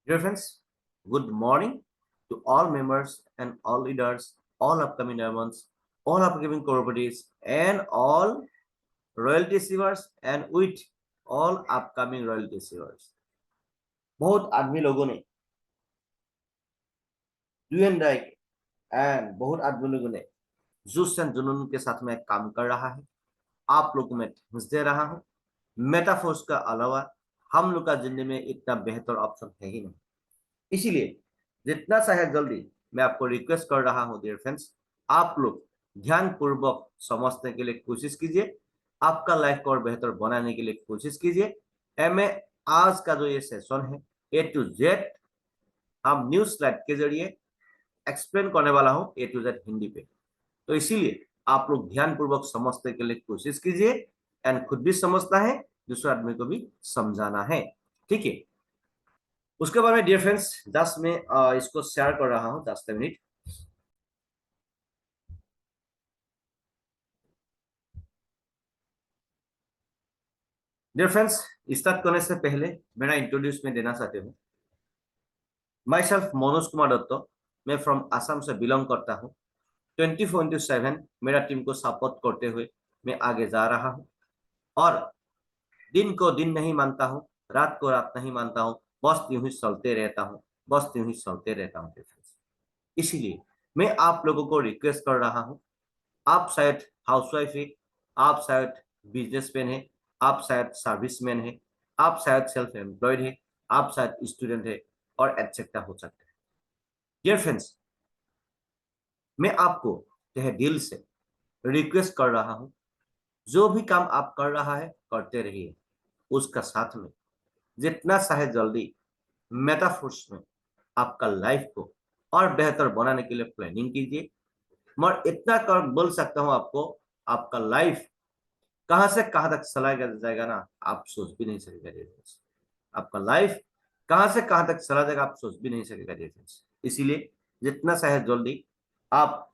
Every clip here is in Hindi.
Dear friends, good morning to all members and all leaders, all upcoming diamonds, all upcoming corporates, and all royalty receivers, and with all upcoming royalty receivers. बहुत आदमी लोगों ने एंड बहुत आदमी लोगों ने जोश एंड जुनून के साथ में काम कर रहा है। आप लोग में हिंस दे रहा हूँ। मेटाफोर्स का अलावा हम लोग का जिंदगी में इतना बेहतर ऑप्शन है ही नहीं। इसीलिए जितना चाहे जल्दी मैं आपको रिक्वेस्ट कर रहा हूं डियर फ्रेंड्स, आप लोग ध्यान पूर्वक समझने के लिए कोशिश कीजिए, आपका लाइफ को और बेहतर बनाने के लिए कोशिश कीजिए। मैं आज का जो ये सेशन है ए टू जेड हम न्यूज स्लाइड के जरिए एक्सप्लेन करने वाला हूं ए टू जेड हिंदी पे। तो इसीलिए आप लोग ध्यान पूर्वक समझने के लिए कोशिश कीजिए एंड खुद भी समझना है, दूसरे आदमी को भी समझाना है। ठीक है, उसके बाद में डियर फ्रेंड्स जस्ट मैं इसको शेयर कर रहा हूं, just minute. Dear friends, start करने से पहले मेरा इंट्रोड्यूस में देना चाहते हूँ। माई सेल्फ मनोज कुमार दत्त, मैं फ्रॉम आसाम से बिलोंग करता हूँ। 24/7 मेरा टीम को सपोर्ट करते हुए मैं आगे जा रहा हूँ और दिन को दिन नहीं मानता हूँ, रात को रात नहीं मानता हूँ, बस यूं ही चलते रहता हूँ, बस यूं ही चलते रहता हूँ। इसीलिए मैं आप लोगों को रिक्वेस्ट कर रहा हूँ, आप शायद हाउसवाइफ है, आप शायद बिजनेसमैन है, आप शायद सर्विसमैन है, आप शायद सेल्फ एम्प्लॉयड है, आप शायद स्टूडेंट है और एटसेट्रा हो सकते हैं। डियर फ्रेंड्स, मैं आपको तहे दिल से रिक्वेस्ट कर रहा हूं, जो भी काम आप कर रहा है करते रहिए, उसका साथ में जितना चाहे जल्दी मेटाफोर्स में आपका लाइफ को और बेहतर बनाने के लिए प्लानिंग कीजिए। मैं इतना कर बोल सकता हूं आपको, आपका लाइफ कहां से कहां तक चला जाएगा ना, आप सोच भी नहीं सकेगा। आपका लाइफ कहां से कहां तक चला जाएगा आप सोच भी नहीं सकेगा डिफरेंस। इसीलिए जितना चाहे जल्दी आप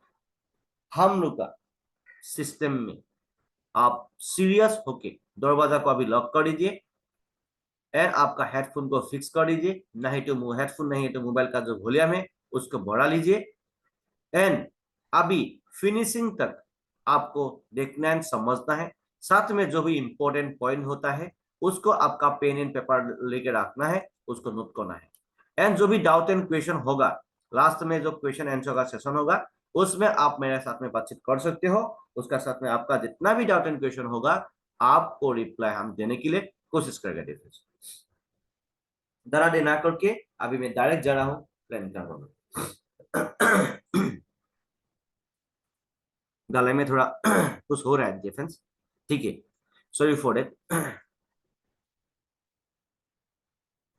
हम लोग का सिस्टम में आप सीरियस होके दरवाजा को अभी लॉक कर दीजिए एंड आपका हेडफोन को फिक्स कर दीजिए, नहीं तो हेडफोन नहीं है तो मोबाइल का जो वॉल्यूम है उसको बढ़ा लीजिए एंड अभी फिनिशिंग तक आपको देखना एंड समझना है। साथ में जो भी इंपॉर्टेंट पॉइंट होता है उसको आपका पेन एंड पेपर लेके रखना है, उसको नोट करना है। एंड जो भी डाउट एंड क्वेश्चन होगा, लास्ट में जो क्वेश्चन आंसर का सेशन होगा उसमें आप मेरे साथ में बातचीत कर सकते हो। उसका साथ में आपका जितना भी डाउट एंड क्वेश्चन होगा आपको रिप्लाई हम देने के लिए कोशिश करेंगे। डरा दे ना करके अभी मैं डायरेक्ट जा रहा हूँ प्लान करने। गले में थोड़ा कुछ हो रहा है डिफेंस, ठीक है, sorry for that.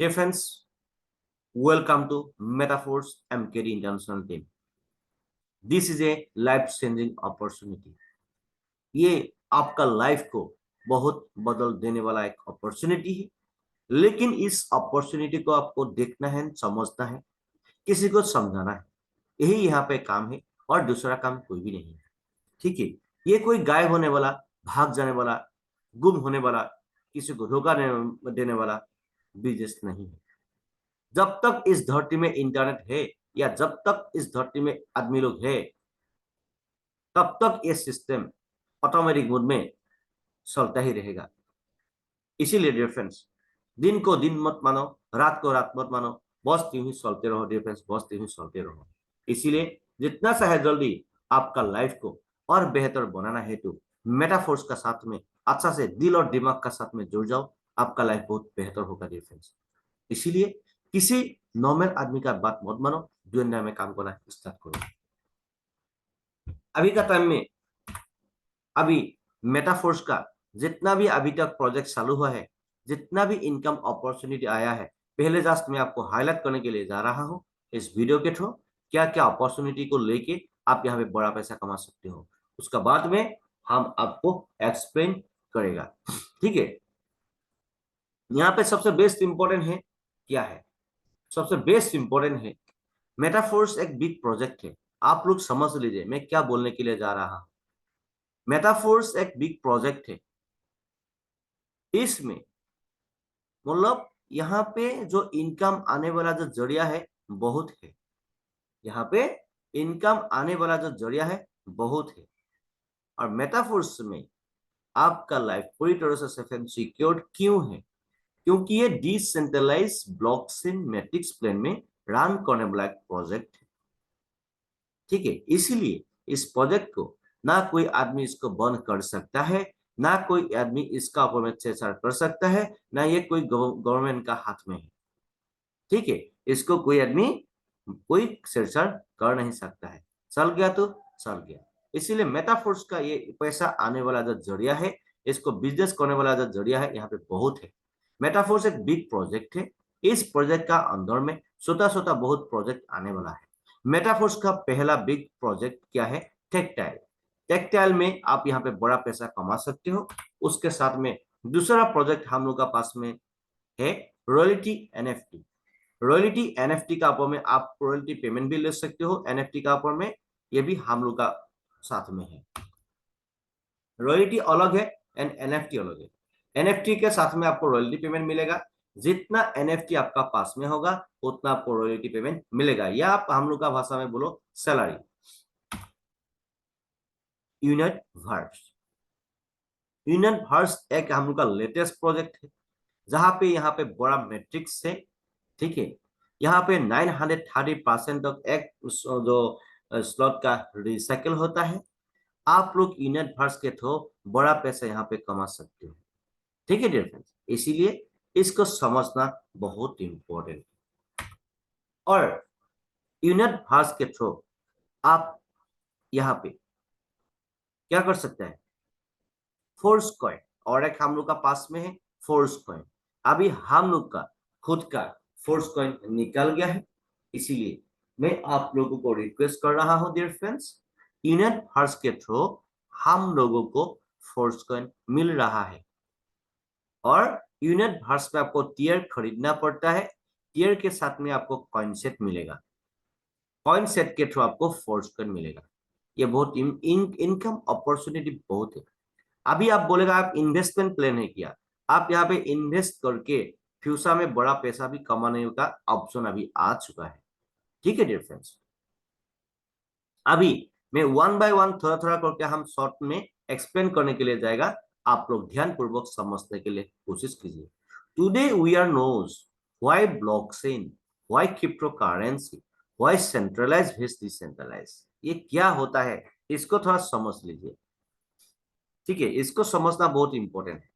Defence, welcome to Metaforce MKD international team. This is a life changing opportunity. ये आपका लाइफ को बहुत बदल देने वाला एक अपॉर्चुनिटी है, लेकिन इस अपॉर्चुनिटी को आपको देखना है, समझना है, किसी को समझाना है। यही यहाँ पे काम है और दूसरा काम कोई भी नहीं है। ठीक है, ये कोई गायब होने वाला, भाग जाने वाला, गुम होने वाला, किसी को धोखा देने वाला बिजनेस नहीं है। जब तक इस धरती में इंटरनेट है या जब तक इस धरती में आदमी लोग है, तब तक ये सिस्टम ऑटोमेटिक मोड में चलता ही रहेगा। इसीलिए डियर फ्रेंड्स, दिन को दिन मत मानो, रात को रात मत मानो, बस यूं ही चलते रहो डियर फ्रेंड्स, बस यूं ही चलते रहो। इसीलिए जितना चाहे जल्दी आपका लाइफ को और बेहतर बनाना हेतु मेटाफोर्स का साथ में अच्छा से दिल और दिमाग का साथ में जुड़ जाओ, आपका लाइफ बहुत बेहतर होगा डियर फ्रेंड्स। इसीलिए किसी नॉर्मल आदमी का बात मत मानो, दुनिया में काम करना स्टार्ट करो। अभी का टाइम में अभी मेटाफोर्स का जितना भी अभी तक प्रोजेक्ट चालू हुआ है, जितना भी इनकम अपॉर्चुनिटी आया है, पहले जस्ट मैं आपको हाईलाइट करने के लिए जा रहा हूं इस वीडियो के थ्रू, क्या क्या अपॉर्चुनिटी को लेके आप यहाँ पे बड़ा पैसा कमा सकते हो। उसका बाद में हम आपको एक्सप्लेन करेगा। ठीक है, यहाँ पे सबसे बेस्ट इंपॉर्टेंट है क्या है, सबसे बेस्ट इंपॉर्टेंट है मेटाफोर्स एक बिग प्रोजेक्ट है। आप लोग समझ लीजिए मैं क्या बोलने के लिए जा रहा हूं। मेटाफोर्स एक बिग प्रोजेक्ट है, इसमें मतलब यहाँ पे जो इनकम आने वाला जो जरिया है बहुत है, यहाँ पे इनकम आने वाला जो जरिया है बहुत है। और मेटाफोर्स में आपका लाइफ पूरी तरह से सेफ एंड सिक्योर्ड क्यों है? क्योंकि ये डिसेंट्रलाइज ब्लॉकचेन मैट्रिक्स प्लेन में रन करने वाला एक प्रोजेक्ट है। ठीक है, इसीलिए इस प्रोजेक्ट को ना कोई आदमी इसको बंद कर सकता है, ना कोई आदमी इसका ऊपर में छेड़छाड़ कर सकता है, ना ये कोई गवर्नमेंट का हाथ में है। ठीक है, इसको कोई आदमी कोई छेड़छाड़ कर नहीं सकता है। चल गया तो चल गया। इसीलिए मेटाफोर्स का ये पैसा आने वाला जो जरिया है, इसको बिजनेस करने वाला जो जरिया है यहाँ पे बहुत है। मेटाफोर्स एक बिग प्रोजेक्ट है। इस प्रोजेक्ट का अंदर में छोटा छोटा बहुत प्रोजेक्ट आने वाला है। मेटाफोर्स का पहला बिग प्रोजेक्ट क्या है? टेक्टाइल। टेक्टाइल में आप यहाँ पे बड़ा पैसा कमा सकते हो। उसके साथ में दूसरा प्रोजेक्ट हम लोग का पास में है रॉयल्टी एनएफटी। रॉयल्टी एनएफटी का ऊपर में आप रॉयल्टी पेमेंट भी ले सकते हो एनएफटी का ऊपर में, ये भी हम लोग का साथ में है। रॉयल्टी अलग है एंड एनएफटी अलग है। एनएफटी के साथ में आपको रॉयल्टी पेमेंट मिलेगा। जितना एनएफटी आपका पास में होगा उतना आपको रॉयल्टी पेमेंट मिलेगा, या आप हम लोग का भाषा में बोलो salary. Universe. Universe एक हम लोग का लेटेस्ट प्रोजेक्ट है, जहां पे यहाँ पे बड़ा मैट्रिक्स है। ठीक है, यहाँ पे 930% तक एक जो स्लॉट का रिसाइकल होता है। आप लोग यूनिट वर्स के थ्रू बड़ा पैसा यहाँ पे कमा सकते हो। ठीक है डियर फ्रेंड्स, इसीलिए इसको समझना बहुत इंपॉर्टेंट है। और यूनिट वर्स के थ्रू आप यहाँ पे क्या कर सकते हैं? फोर्स कॉइन, और एक हम लोग का पास में है फोर्स कॉइन। अभी हम लोग का खुद का फोर्स कॉइन निकल गया है, इसीलिए मैं आप लोगों को रिक्वेस्ट कर रहा हूं डियर फ्रेंड्स, यूनिट वर्स के थ्रू हम लोगों को फोर्स कॉइन मिल रहा है। और यूनिट वर्स में आपको टीयर खरीदना पड़ता है। टीयर के साथ में आपको कॉइन सेट मिलेगा। कॉइन सेट के थ्रू आपको फोर्स कॉइन मिलेगा। ये बहुत इनकम अपॉर्चुनिटी बहुत है। अभी आप बोलेगा आप इन्वेस्टमेंट प्लान है किया, आप यहाँ पे इन्वेस्ट करके फ्यूचर में बड़ा पैसा भी कमाने का ऑप्शन अभी आ चुका है। ठीक है डियर फ्रेंड्स, अभी मैं वन बाय वन थोड़ा थोड़ा करके हम शॉर्ट में एक्सप्लेन करने के लिए जाएगा। आप लोग ध्यान पूर्वक समझने के लिए कोशिश कीजिए। Today we are knows why blockchain, why crypto currency, why centralize versus decentralize. ये क्या होता है इसको थोड़ा समझ लीजिए। ठीक है, इसको समझना बहुत इंपॉर्टेंट है।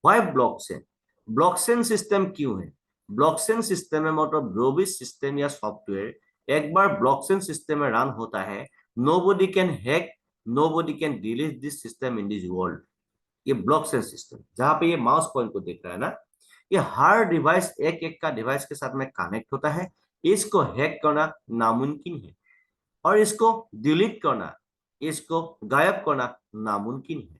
Why blockchain? ब्लॉकचेन सिस्टम क्यों है? ब्लॉकचेन सिस्टम में मतलब जो भी सिस्टम या सॉफ्टवेयर एक बार ब्लॉकचेन सिस्टम में रन होता है, nobody can hack, nobody can delete this system in this world. ये ब्लॉकचेन सिस्टम, जहां पे ये माउस पॉइंट को देख रहा है ना, ये हर डिवाइस एक एक का डिवाइस के साथ में कनेक्ट होता है। इसको हैक करना नामुमकिन है, और इसको डिलीट करना, इसको गायब करना नामुमकिन है।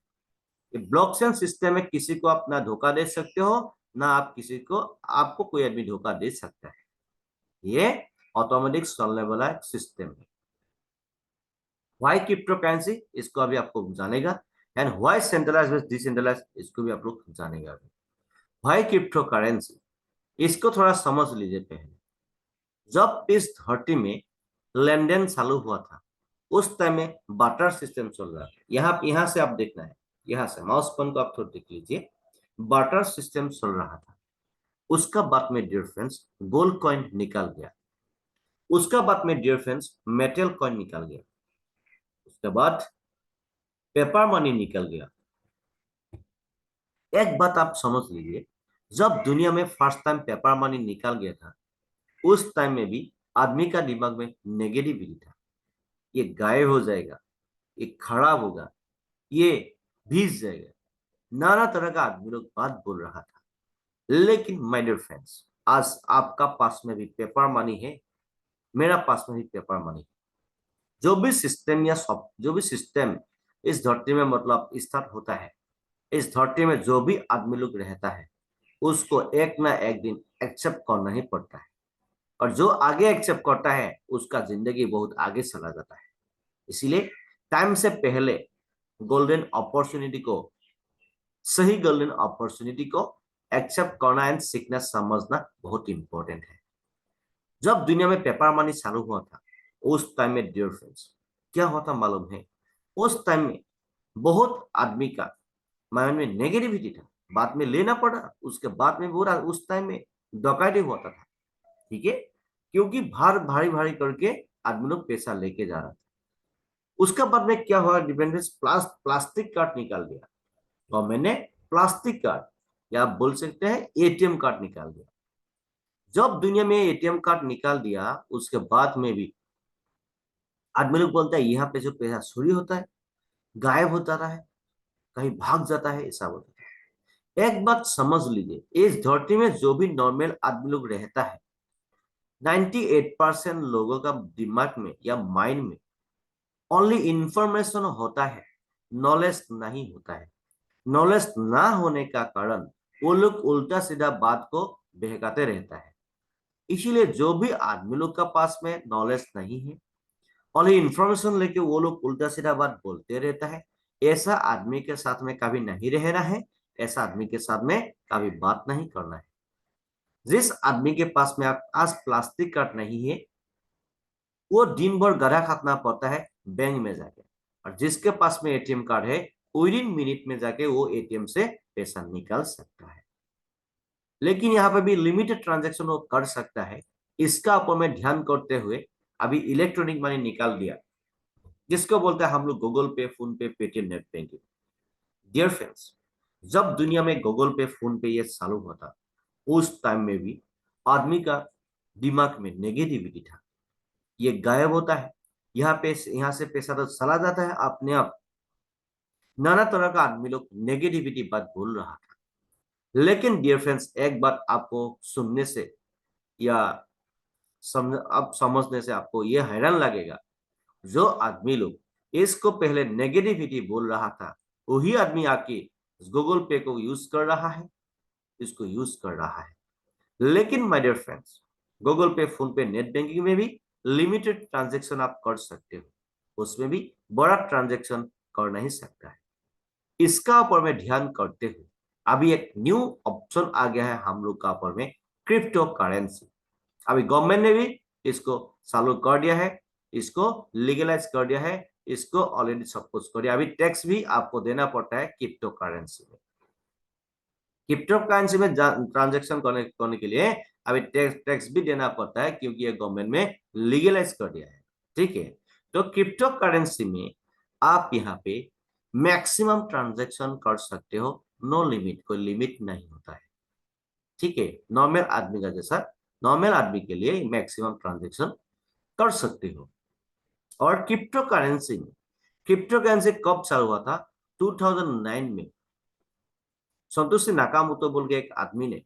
ये ब्लॉकचेन सिस्टम में किसी को आप ना धोखा दे सकते हो, ना आप किसी को, आपको कोई आदमी धोखा दे सकता है। ये ऑटोमेटिक चलने वाला सिस्टम है। व्हाई क्रिप्टो करेंसी, इसको अभी आपको जानेगा। And why centralize versus decentralize, इसको भी आप लोग जानेगा अभी। व्हाई क्रिप्टो करेंसी, इसको थोड़ा समझ लीजिए। पहले जब इस धरती में लेन देन चालू हुआ था, उस टाइम में बाटर सिस्टम चल रहा था। यहाँ से आप देखना है, यहाँ से माउस पॉइंट को आप थोड़ा देख लीजिए। बाटर सिस्टम चल रहा था। उसका बाद में डियर फ्रेंड्स गोल्ड कॉइन निकल गया। उसका बाद में डियर फ्रेंड्स मेटल कॉइन निकल गया। उसके बाद पेपर मनी निकल गया। एक बात आप समझ लीजिए, जब दुनिया में फर्स्ट टाइम पेपर मनी निकल गया था, उस टाइम में भी आदमी का दिमाग में नेगेटिविटी था। ये गायब हो जाएगा, ये खराब होगा, ये भीज जाएगा, नाना तरह का आदमी लोग बात बोल रहा था। लेकिन माय डियर फ्रेंड्स, आज आपका पास में भी पेपर मनी है, मेरा पास में भी पेपर मनी। जो भी सिस्टम या सब जो भी सिस्टम इस धरती में मतलब स्टार्ट होता है, इस धरती में जो भी आदमी लोग रहता है, उसको एक ना एक दिन एक्सेप्ट करना ही पड़ता है। और जो आगे एक्सेप्ट करता है उसका जिंदगी बहुत आगे चला जाता है। इसीलिए टाइम से पहले गोल्डन अपॉर्चुनिटी को, सही गोल्डन अपॉर्चुनिटी को एक्सेप्ट करना एंड सिकनेस समझना बहुत इंपॉर्टेंट है। जब दुनिया में पेपर मनी चालू हुआ था उस टाइम में डियर फ्रेंड्स क्या हुआ था मालूम है? उस टाइम में बहुत आदमी का माइंड में नेगेटिविटी था, बाद में लेना पड़ा, उसके बाद में बोला उस टाइम में डकैती हुआ था, ठीक है, क्योंकि भारी भारी करके आदमी लोग पैसा लेके जा रहा था। उसका बाद में क्या हुआ? डिपेंडेंस प्लास्टिक कार्ड निकाल दिया और मैंने प्लास्टिक कार्ड या आप बोल सकते हैं एटीएम कार्ड निकाल दिया। जब दुनिया में एटीएम कार्ड निकाल दिया उसके बाद में भी आदमी लोग बोलता है यहाँ पे जो पैसा चोरी होता है, गायब होता रहा है, कहीं भाग जाता है, ऐसा होता है। एक बात समझ लीजिए, इस धरती में जो भी नॉर्मल आदमी लोग रहता है 98% लोगों का दिमाग में या माइंड में ओनली इंफॉर्मेशन होता है, नॉलेज नहीं होता है। नॉलेज ना होने का कारण वो लोग उल्टा सीधा बात को बहकाते रहता है। इसीलिए जो भी आदमी लोग का पास में नॉलेज नहीं है, ओनली इंफॉर्मेशन लेके वो लोग उल्टा सीधा बात बोलते रहता है, ऐसा आदमी के साथ में कभी नहीं रहना है, ऐसा आदमी के साथ में कभी बात नहीं करना है। जिस आदमी के पास में आप आज प्लास्टिक कार्ड नहीं है वो दिन भर गधा खाना पड़ता है बैंक में जाके, और जिसके पास में एटीएम कार्ड है विद इन मिनट में जाके वो एटीएम से पैसा निकाल सकता है। लेकिन यहाँ पे भी लिमिटेड ट्रांजैक्शन वो कर सकता है। इसका ऊपर में ध्यान करते हुए अभी इलेक्ट्रॉनिक मनी निकाल दिया, जिसको बोलते हैं हम लोग Google pay, phone pay, Paytm, net banking. Dear friends, जब दुनिया में गूगल पे, फोन पे ये चालू हुआ था उस टाइम में भी आदमी का दिमाग में नेगेटिविटी था, ये गायब होता है, यहाँ से पैसा तो चला जाता है अपने आप। नाना तरह का आदमी लोग नेगेटिविटी बात बोल रहा था। लेकिन डियर फ्रेंड्स, एक बात आपको सुनने से या अब समझने से आपको ये हैरान लगेगा, जो आदमी लोग इसको पहले नेगेटिविटी बोल रहा था वही आदमी आके गूगल पे को यूज कर रहा है, इसको यूज कर रहा है। लेकिन my dear friends, Google pay, phone पे, नेट बैंकिंग में भी लिमिटेड ट्रांजैक्शन आप कर सकते हो, उसमें भी बड़ा ट्रांजैक्शन कर नहीं सकता है। इसका ऊपर में ध्यान करते हुए अभी एक न्यू ऑप्शन आ गया है हम लोग का ऊपर में, क्रिप्टो करेंसी। अभी गवर्नमेंट ने भी इसको चालू कर दिया है, इसको लीगलाइज कर दिया है, इसको ऑलरेडी सब कुछ कर दिया। अभी टैक्स भी आपको देना पड़ता है क्रिप्टो करेंसी में। क्रिप्टो करेंसी में ट्रांजेक्शन करने के लिए अभी टैक्स भी देना पड़ता है, क्योंकि ये गवर्नमेंट में लीगलाइज कर दिया है, ठीक है। तो क्रिप्टो करेंसी में आप यहाँ पे मैक्सिमम ट्रांजेक्शन कर सकते हो, नो लिमिट, कोई लिमिट नहीं होता है, ठीक है। नॉर्मल आदमी का जैसा, नॉर्मल आदमी के लिए मैक्सिमम ट्रांजेक्शन कर सकते हो। और क्रिप्टो करेंसी कब चालू हुआ था? 2009 में संतोषी नाकामोटो बोल के एक आदमी ने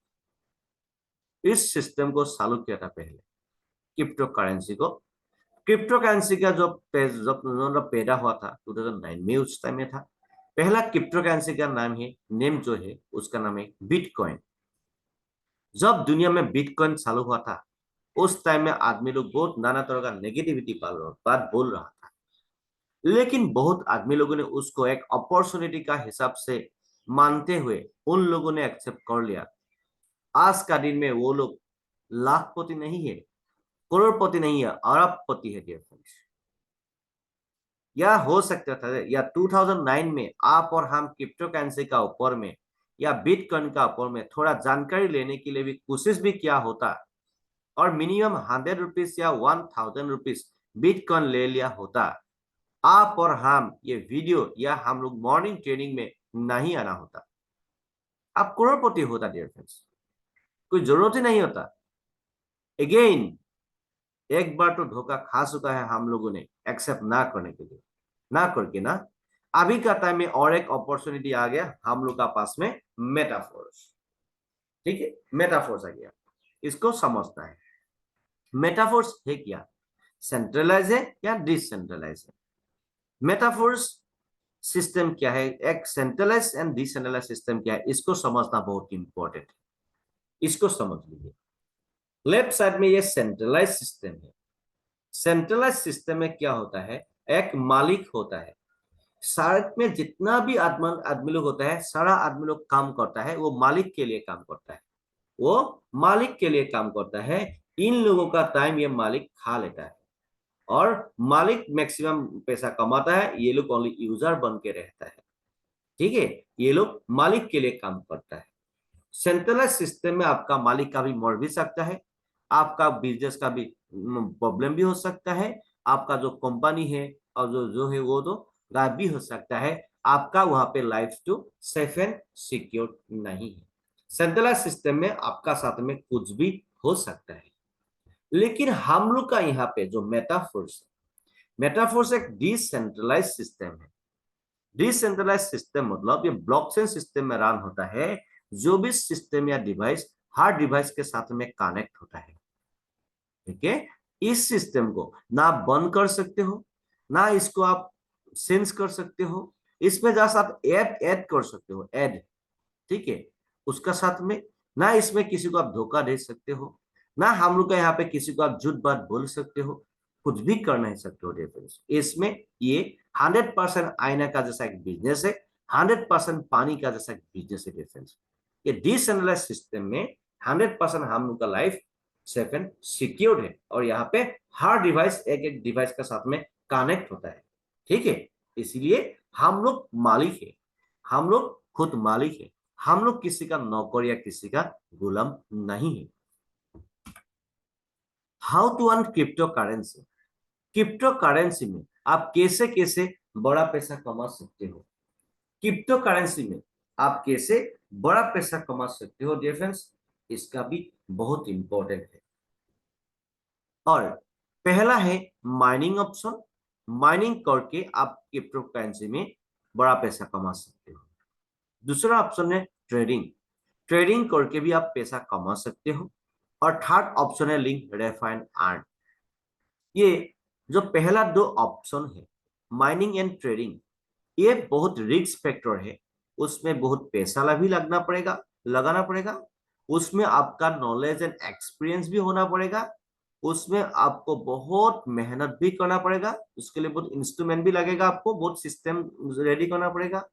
इस सिस्टम को चालू किया था पहले, क्रिप्टो करेंसी को। क्रिप्टो करेंसी का जो जब पैदा हुआ था 2009 में, उस टाइम में था पहला क्रिप्टो करेंसी का नेम जो है उसका नाम है बिटकॉइन। जब दुनिया में बिटकॉइन चालू हुआ था उस टाइम में आदमी लोग बहुत नाना तरह का नेगेटिविटी बात बोल रहा था, लेकिन बहुत आदमी लोगों ने उसको एक अपॉर्चुनिटी का हिसाब से मानते हुए उन लोगों ने एक्सेप्ट कर लिया। आज का दिन में वो लोग लाखपति नहीं है, करोड़पति नहीं है, अरबपति है डियर फ्रेंड्स। या हो सकता था या 2009 में आप और हम क्रिप्टो करेंसी का ऊपर में या बिटकॉइन का ऊपर में थोड़ा जानकारी लेने के लिए भी कोशिश भी किया होता, और मिनिमम 100 रुपीज या 1000 रुपीज बिटकॉइन ले लिया होता, आप और हम ये वीडियो या हम लोग मॉर्निंग ट्रेनिंग में नहीं आना होता, आप करोड़पति होता डियर फ्रेंड्स, कोई जरूरत ही नहीं होता। अगेन एक बार तो धोखा खा चुका है हम लोगों ने एक्सेप्ट ना करने के लिए, ना करके ना अभी का टाइम में और एक अपॉर्चुनिटी आ गया हम लोग का पास में, मेटाफोर्स, ठीक है। मेटाफोर्स आ गया, इसको समझना है। मेटाफोर्स है क्या? सेंट्रलाइज है या डिसेंट्रलाइज है? मेटाफोर्स सिस्टम क्या है, एक सेंट्रलाइज एंड डिसेंट्रलाइज सिस्टम क्या है, इसको समझना बहुत इंपॉर्टेंट है। इसको समझ लीजिए, लेफ्ट साइड में ये सेंट्रलाइज सिस्टम है। सेंट्रलाइज सिस्टम में क्या होता है, एक मालिक होता है साथ में जितना भी आदमी लोग होता है, सारा आदमी लोग काम करता है, वो मालिक के लिए काम करता है, वो मालिक के लिए काम करता है। इन लोगों का टाइम ये मालिक खा लेता है और मालिक मैक्सिमम पैसा कमाता है, ये लोग ओनली यूजर बन के रहता है। ठीक है, ये लोग मालिक के लिए काम करता है। सेंट्रलाइज सिस्टम में आपका मालिक का भी मर भी सकता है, आपका बिजनेस का भी प्रॉब्लम भी हो सकता है, आपका जो कंपनी है और जो जो है वो तो गायब भी हो सकता है। आपका वहां पे लाइफ तो सेफ एंड सिक्योर नहीं है। सेंट्रलाइज सिस्टम में आपका साथ में कुछ भी हो सकता है। लेकिन हम लोग का यहाँ पे जो मेटाफोर्स, मेटाफोर्स एक डिसेंट्रलाइज सिस्टम है। डिसेंट्रलाइज सिस्टम मतलब ये ब्लॉकचेन सिस्टम में रन होता है। जो भी सिस्टम या डिवाइस हर डिवाइस के साथ में कनेक्ट होता है। ठीक है, इस सिस्टम को ना आप बंद कर सकते हो, ना इसको आप सेंस कर सकते हो। इसमें जस्ट आप ऐड ऐड कर सकते हो, ऐड। ठीक है, उसका साथ में ना इसमें किसी को आप धोखा दे सकते हो, ना हम लोग का यहाँ पे किसी को आप झूठ बात बोल सकते हो, कुछ भी कर नहीं सकते हो डिफरेंस इसमें। ये 100% आईना का जैसा एक बिजनेस है, 100% पानी का जैसा एक बिजनेस है डिफरेंस। ये डिसेंट्रलाइज सिस्टम में 100% हम लोग का लाइफ सेफ एंड सिक्योर्ड है, और यहाँ पे हर डिवाइस एक एक डिवाइस के साथ में कनेक्ट होता है। ठीक है, इसलिए हम लोग मालिक है, हम लोग खुद मालिक है, हम लोग किसी का नौकर या किसी का गुलाम नहीं है। How to earn crypto currency. Crypto currency में आप कैसे कैसे बड़ा पैसा कमा सकते हो, क्रिप्टो करेंसी में आप कैसे बड़ा पैसा कमा सकते हो डियर फ्रेंड्स, इसका भी बहुत इंपॉर्टेंट है। और पहला है माइनिंग ऑप्शन। माइनिंग करके आप क्रिप्टो करेंसी में बड़ा पैसा कमा सकते हो। दूसरा ऑप्शन है ट्रेडिंग। ट्रेडिंग करके भी आप पैसा कमा सकते हो। और थर्ड ऑप्शन है लिंक रेफाइन अर्न। ये जो पहला दो ऑप्शन है, माइनिंग एंड ट्रेडिंग, ये बहुत रिस्क फैक्टर है। उसमें बहुत पैसा भी लगाना पड़ेगा। उसमें आपका नॉलेज एंड एक्सपीरियंस भी होना पड़ेगा। उसमें आपको बहुत मेहनत भी करना पड़ेगा। उसके लिए बहुत इंस्ट्रूमेंट भी लगेगा, आपको बहुत सिस्टम रेडी करना पड़ेगा।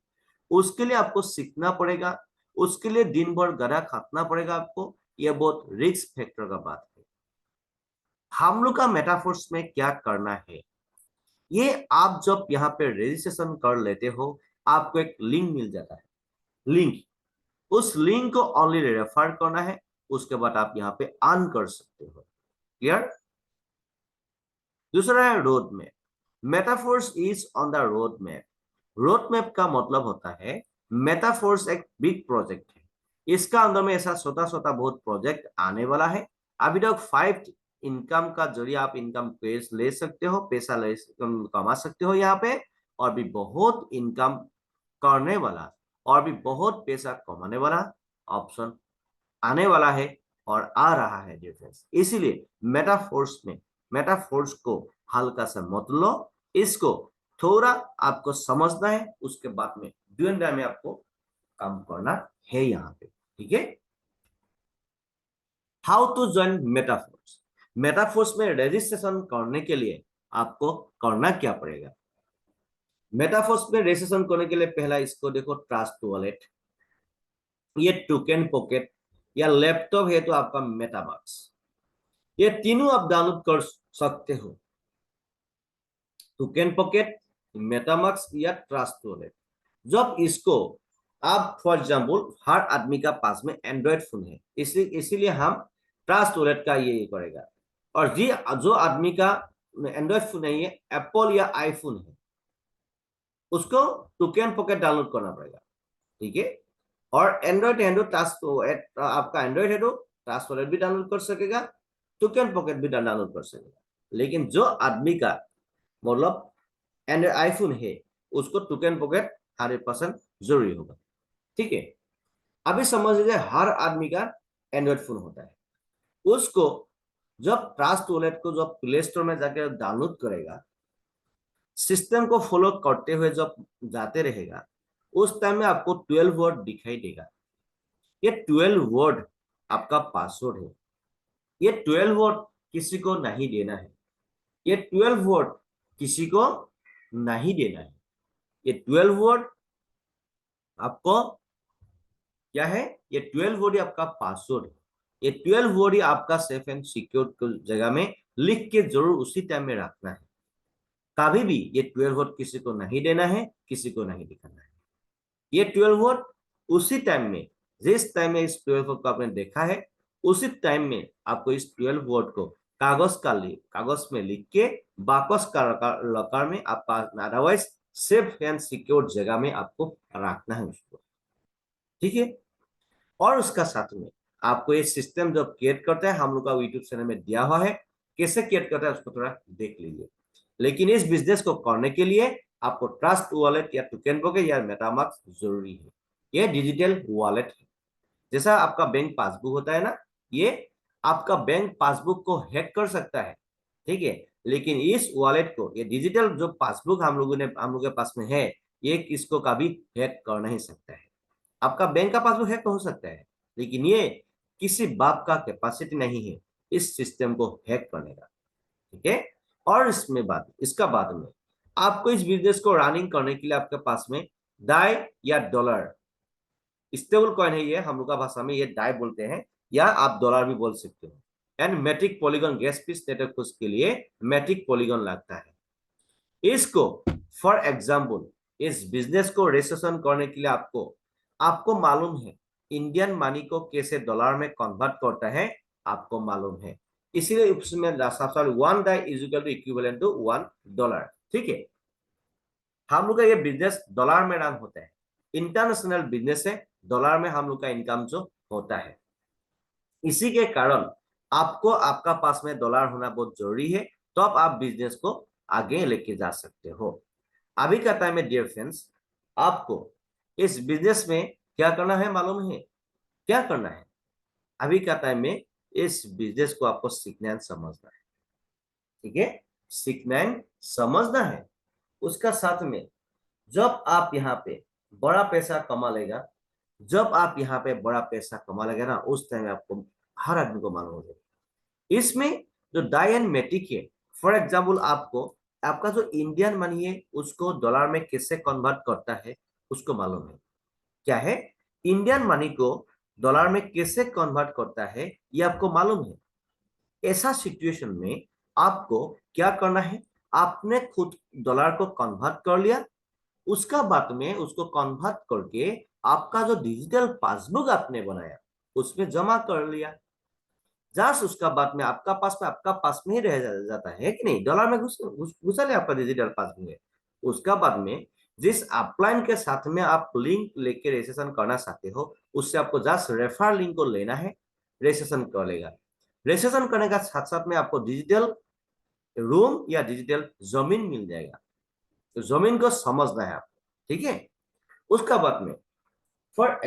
उसके लिए आपको सीखना पड़ेगा। उसके लिए दिन भर गधा खाटना पड़ेगा आपको। यह बहुत रिस्क फैक्टर का बात है। हम लोग का मेटाफोर्स में क्या करना है, ये आप जब यहाँ पे रजिस्ट्रेशन कर लेते हो, आपको एक लिंक मिल जाता है। लिंक, उस लिंक को ओनली रेफर करना है। उसके बाद आप यहाँ पे अर्न कर सकते हो। क्लियर। दूसरा है road map. Metaforce is on the road map. Road map का मतलब होता है, मेटाफोर्स एक बिग प्रोजेक्ट है। इसका अंदर में ऐसा छोटा छोटा बहुत प्रोजेक्ट आने वाला है। अभी तक 5 इनकम का जरिए आप इनकम ले सकते हो, पैसा ले कमा सकते हो यहाँ पे। और भी बहुत इनकम करने वाला और भी बहुत पैसा कमाने वाला ऑप्शन आने वाला है और आ रहा है डिफरेंस। इसीलिए मेटाफोर्स को हल्का सा मत लो, इसको थोड़ा आपको समझना है। उसके बाद में ड्यूएंडा में आपको काम करना है यहाँ पे। ठीक है, how to join Metaforce. Metaforce में रजिस्ट्रेशन करने के लिए आपको करना क्या पड़ेगा। मेटाफोर्स में रजिस्ट्रेशन करने के लिए पहला इसको देखो, ट्रस्ट वॉलेट, ये टोकन पॉकेट, या लैपटॉप है तो आपका मेटामास्क, ये तीनों आप डाउनलोड कर सकते हो। टोकन पॉकेट, मेटामास्क या ट्रस्ट वॉलेट। जब इसको आप फॉर एग्जांपल हर आदमी का पास में एंड्रॉइड फोन है, इसीलिए हम ट्रस्ट वॉलेट का ये करेगा। और जी जो आदमी का एंड्रॉइड फोन नहीं है, एप्पल या आईफोन है, उसको टोकन पॉकेट डाउनलोड करना पड़ेगा। ठीक है, और एंड्रॉइड आपका एंड्रॉइड है तो ट्रस्ट वॉलेट भी डाउनलोड कर सकेगा, टोकन पॉकेट भी डाउनलोड कर सकेगा। लेकिन जो आदमी का मतलब एंड्रॉइड आईफोन है, उसको टोकन पॉकेट 100% जरूरी होगा। ठीक है, अभी समझ लीजिए हर आदमी का एंड्रॉइड फोन होता है, उसको जब ट्रस्ट वॉलेट को जब प्ले स्टोर में जाकर डाउनलोड करेगा, सिस्टम को फॉलो करते हुए जब जाते रहेगा, उस टाइम में आपको 12 वर्ड दिखाई देगा। ये 12 वर्ड आपका पासवर्ड है। ये 12 वर्ड किसी को नहीं देना है। ये 12 वर्ड किसी को नहीं देना है। ये 12 वर्ड आपको क्या है, ये 12 वर्ड आपका पासवर्ड है। ये 12 वर्ड ही आपका सेफ एंड सिक्योर जगह में लिख के जरूर उसी टाइम में रखना है। कभी भी ये 12 वर्ड किसी को नहीं देना है, किसी को नहीं दिखाना है। ये 12 वर्ड उसी टाइम में, जिस टाइम में इस 12 वर्ड को आपने देखा है, उसी टाइम में आपको इस 12 वर्ड को कागज में लिख के बाकस का लॉकर में आपका, अदरवाइज सेफ एंड सिक्योर जगह में आपको रखना है उसको, ठीक है। और उसका साथ में आपको ये सिस्टम जो क्रिएट करता है, हम लोग का यूट्यूब चैनल में दिया हुआ है, कैसे क्रिएट करता है उसको थोड़ा देख लीजिए। लेकिन इस बिजनेस को करने के लिए आपको ट्रस्ट वॉलेट या टोकन ब्रोकर या मेटामास्क जरूरी है। ये डिजिटल वॉलेट है, जैसा आपका बैंक पासबुक होता है ना, ये आपका बैंक पासबुक को हैक कर सकता है, ठीक है। लेकिन इस वॉलेट को, ये डिजिटल जो पासबुक हम लोगों के पास में है, ये किसको कभी हैक कर नहीं सकता है। आपका बैंक का पासबुक हैक हो सकता है, लेकिन ये किसी बाप का कैपेसिटी नहीं है इस सिस्टम को हैक करने का, ठीक है। और इसका बाद में आपको इस बिजनेस को रनिंग करने के लिए आपके पास में डाई या डॉलर, स्टेबल कॉइन है ये, हम लोग का भाषा में ये डाई बोलते हैं, या आप डॉलर भी बोल सकते हो। And matic polygon gas fees network के लिए मैट्रिक पॉलीगन लगता है इसको। फॉर एग्जाम्पल, इस बिजनेस को रजिस्ट्रेशन करने के लिए आपको मालूम है इंडियन मनी को कैसे डॉलर में कन्वर्ट करता है, आपको मालूम है। इसीलिए उसमें 1 DAI is equal to equivalent to $1, ठीक है। हम लोग का ये बिजनेस डॉलर में रन होता है, इंटरनेशनल बिजनेस है, डॉलर में हम लोग का इनकम जो होता है। इसी के कारण आपको आपका पास में डॉलर होना बहुत जरूरी है, तो आप बिजनेस को आगे लेके जा सकते हो। अभी का टाइम में डियर फ्रेंड्स, आपको इस बिजनेस में क्या करना है मालूम है, क्या करना है? अभी का टाइम में इस बिजनेस को आपको सीखना है, समझना है, ठीक है। सीखना है, समझना है। उसका साथ में जब आप यहाँ पे बड़ा पैसा कमा लेगा, जब आप यहाँ पे बड़ा पैसा कमा लेगा ना, उस टाइम आपको, हर आदमी को मालूम हो जाएगा इसमें जो डाई एंड मैट्रिक है। फॉर एग्जाम्पल, आपको आपका जो इंडियन मनी है उसको डॉलर में कैसे कन्वर्ट करता है उसको मालूम है, क्या है, इंडियन मनी को डॉलर में कैसे कन्वर्ट करता है ये आपको मालूम है। ऐसा सिचुएशन में आपको क्या करना है, आपने खुद डॉलर को कन्वर्ट कर लिया, उसका बाद में उसको कन्वर्ट करके आपका जो डिजिटल पासबुक आपने बनाया उसमें जमा कर लिया। जस्ट उसका बाद में आपका पास में ही रह जाता है कि नहीं, डॉलर में घुसा ले आपका डिजिटल पासबुक है। उसका बाद में जिस अपलाइन के साथ में आप लिंक लेके रजिस्ट्रेशन करना चाहते हो, उससे आपको जस्ट रेफर लिंक को लेना है, रजिस्ट्रेशन कर लेगा। रजिस्ट्रेशन करने का साथ साथ में आपको डिजिटल रूम या डिजिटल जमीन मिल जाएगा, तो जमीन को समझना है आपको, ठीक है। उसका बाद में फॉर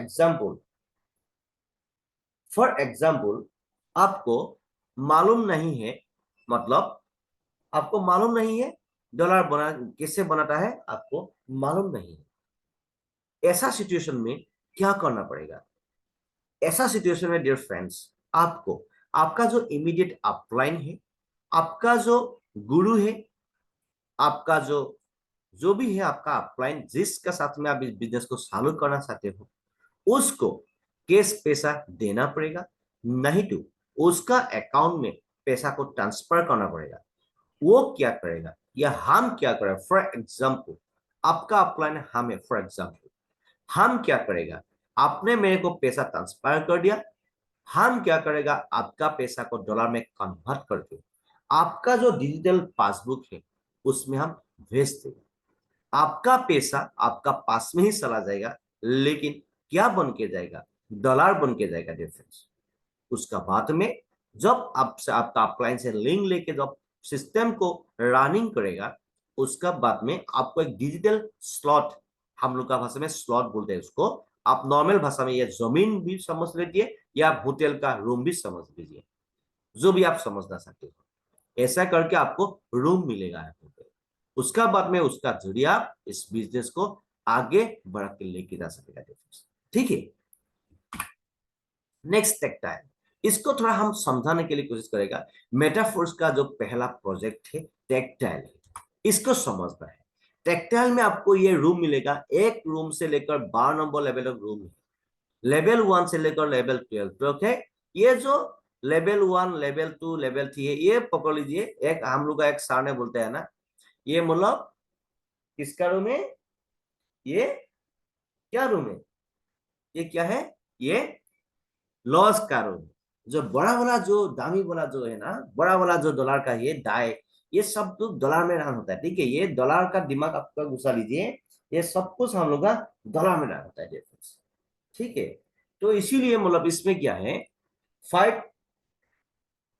एग्जाम्पल आपको मालूम नहीं है, मतलब आपको मालूम नहीं है डॉलर कैसे बनाता है, आपको मालूम नहीं है। ऐसा सिचुएशन में क्या करना पड़ेगा? ऐसा सिचुएशन में डियर फ्रेंड्स, आपको आपका जो इमीडिएट अपलाइन है, आपका जो गुरु है, आपका जो जो भी है आपका अपलाइन, जिसका साथ में आप इस बिजनेस को चालू करना चाहते हो, उसको कैश पैसा देना पड़ेगा, नहीं तो उसका अकाउंट में पैसा को ट्रांसफर करना पड़ेगा। वो क्या करेगा या हम क्या करें? फॉर एग्जाम्पल, आपका अपलाइन हम है, फॉर एग्जाम्पल हम क्या करेगा, आपने मेरे को पैसा ट्रांसफर कर दिया, हम क्या करेगा, आपका पैसा को डॉलर में कन्वर्ट करके आपका जो डिजिटल पासबुक है उसमें हम भेज देंगे। आपका पैसा आपका पास में ही चला जाएगा, लेकिन क्या बन के जाएगा? डॉलर बन के जाएगा डिफरेंस। उसका बाद में जब आपसे आपका अपलाइन से लिंक लेके जब सिस्टम को रनिंग करेगा, उसका बाद में आपको एक डिजिटल स्लॉट, हम लोग का भाषा में स्लॉट बोलते हैं उसको, आप नॉर्मल भाषा में ये जमीन भी समझ लीजिए या होटल का रूम भी समझ लीजिए, जो भी आप समझना चाहते हो। ऐसा करके आपको रूम मिलेगा यहाँ पे। उसका बाद में उसका जरिए आप इस बिजनेस को आगे बढ़ा के लेके जा सकेगा, ठीक है। नेक्स्ट टेक्टाइल, इसको थोड़ा हम समझाने के लिए कोशिश करेगा। मेटाफोर्स का जो पहला प्रोजेक्ट है टेक्टाइल है, इसको समझना है। टेक्सटाइल में आपको ये रूम मिलेगा, एक रूम से लेकर 12 नंबर लेवल तक रूम है। लेवल 1 से लेकर लेवल 12 तो है। ये जो लेवल 1 लेवल 2 लेवल 3 है, ये पकड़ लीजिए। एक हम लोग का एक सर ने बोलते हैं ना, ये मतलब किसका रूम है, ये क्या रूम है, ये क्या है, ये लॉस का रूम। जो बड़ा वाला जो दामी वाला जो है ना, बड़ा वाला जो डॉलर का ये डाय, ये सब तो डॉलर में रन होता है। ठीक है, ये डॉलर का दिमाग आपका घुसा लीजिए, ये सब कुछ हम लोग का डॉलर में रन होता है डिफरेंस। ठीक है, तो इसीलिए मतलब इसमें क्या है, 5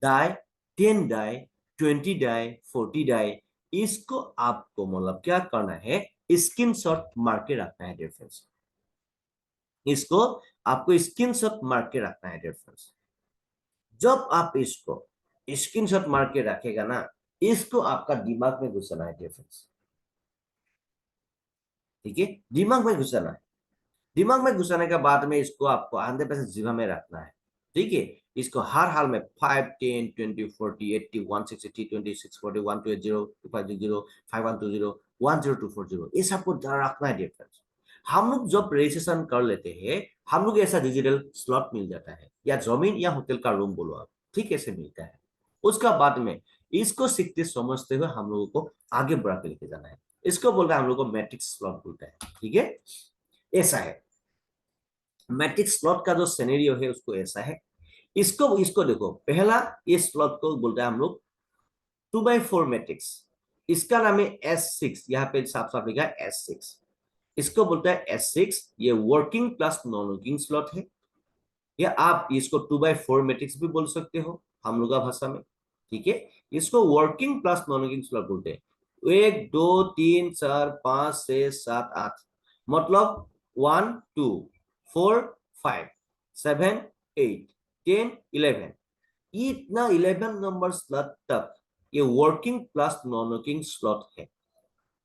डाई, 10 डाई, 20 डाई, 40 डाई, इसको आपको मतलब क्या करना है, स्क्रीनशॉट मार के रखना है डिफरेंस। इसको आपको स्क्रीनशॉट मार के रखना है डिफरेंस। जब आप इसको स्क्रीनशॉट मार के रखेगा ना, इसको आपका दिमाग में घुसाना है डिफरेंस। ठीक है, दिमाग में घुसाना है। दिमाग में घुसाने के बाद में इसको आपको 100% जीवा में रखना है। ठीक है, इसको हर हाल में 5 10 20 40 80 160 26 40 120 2520 5120 10240, ये सबको रखना है डिफरेंस। हम लोग जब रजिस्ट्रेशन कर लेते हैं, हम लोग ऐसा डिजिटल स्लॉट मिल जाता है, या जमीन या होटल का रूम बोलो आप, ठीक ऐसे मिलता है। उसका बाद में इसको सीखते समझते हुए हम लोगों को आगे बढ़ा के लेके जाना है। इसको बोलते हैं हम लोग को मैट्रिक्स स्लॉट बोलते हैं। ठीक है, ऐसा है मैट्रिक्स स्लॉट का जो सिनेरियो है, उसको ऐसा है। इसको इसको देखो, पहला ये स्लॉट को बोलते हैं हम लोग 2x4 मैट्रिक्स। इसका नाम है S6, यहाँ पे साफ साफ लिखा है S6। इसको बोलते हैं S6। ये working plus non working slot है, या आप इसको 2x4 मैट्रिक्स भी बोल सकते हो हम लोग का भाषा में। ठीक है, इसको working plus non working slot बोलते हैं। 1 2 3 4 5 6 7 8, मतलब 1 2 4 5 7 8 10 11, इतना 11 नंबर स्लॉट तक ये working plus non working slot है।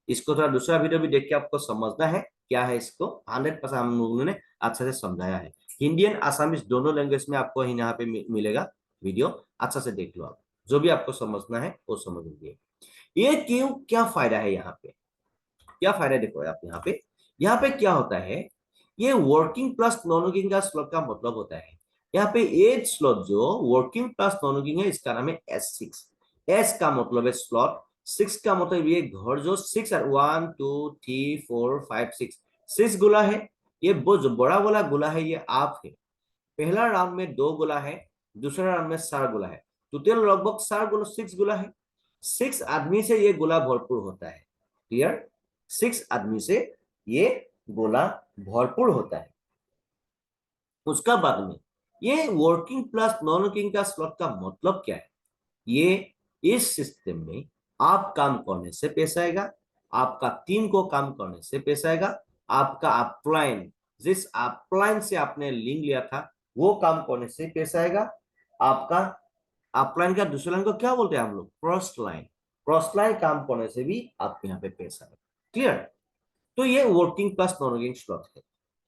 इसको थोड़ा दूसरा वीडियो भी देख के आपको समझना है क्या है, इसको 100% हम लोगों ने अच्छे से समझाया है। हिंदी एंड आसामीज दोनों लैंग्वेज में आपको यहाँ पे मिलेगा वीडियो, अच्छा से देख लो आप, जो भी आपको समझना है वो समझ लीजिए। ये क्यों, क्या फायदा है यहाँ पे, क्या फायदा देखो आप यहाँ पे क्या होता है। ये वर्किंग प्लस नॉन वर्किंग का स्लॉट का मतलब होता है, यहाँ पे एज स्लॉट जो वर्किंग प्लस नॉन वर्किंग है, इसका नाम है S6। एस का मतलब है स्लॉट, 6 का मतलब ये घर जो 6 और 1 2 3 4 5 6 6 गोला है। ये वो जो बड़ा वाला गोला है, ये आप है। पहला राउंड में 2 गोला है, दूसरा राउंड में 4 गोला है, टोटल लगभग 4 गोला 6 गोला है। 6 आदमी से ये गोला भरपूर होता है। क्लियर, 6 आदमी से ये गोला भरपूर होता है। उसका बाद में ये वर्किंग प्लस नॉन वर्किंग का स्लॉट का मतलब क्या है, ये इस सिस्टम में आप काम करने से पैसा आएगा, आपका टीम को काम करने से पैसा आएगा, आपका अपलाइन, जिस अपलाइन से आपने लिंक लिया था वो काम करने से पैसा आएगा, आपका अपलाइन का दूसरे लाइन को क्या बोलते हैं हम लोग, क्रॉस लाइन, क्रॉस लाइन काम करने से भी आपके यहाँ पे पैसा आएगा। क्लियर, तो ये working plus non working slot है।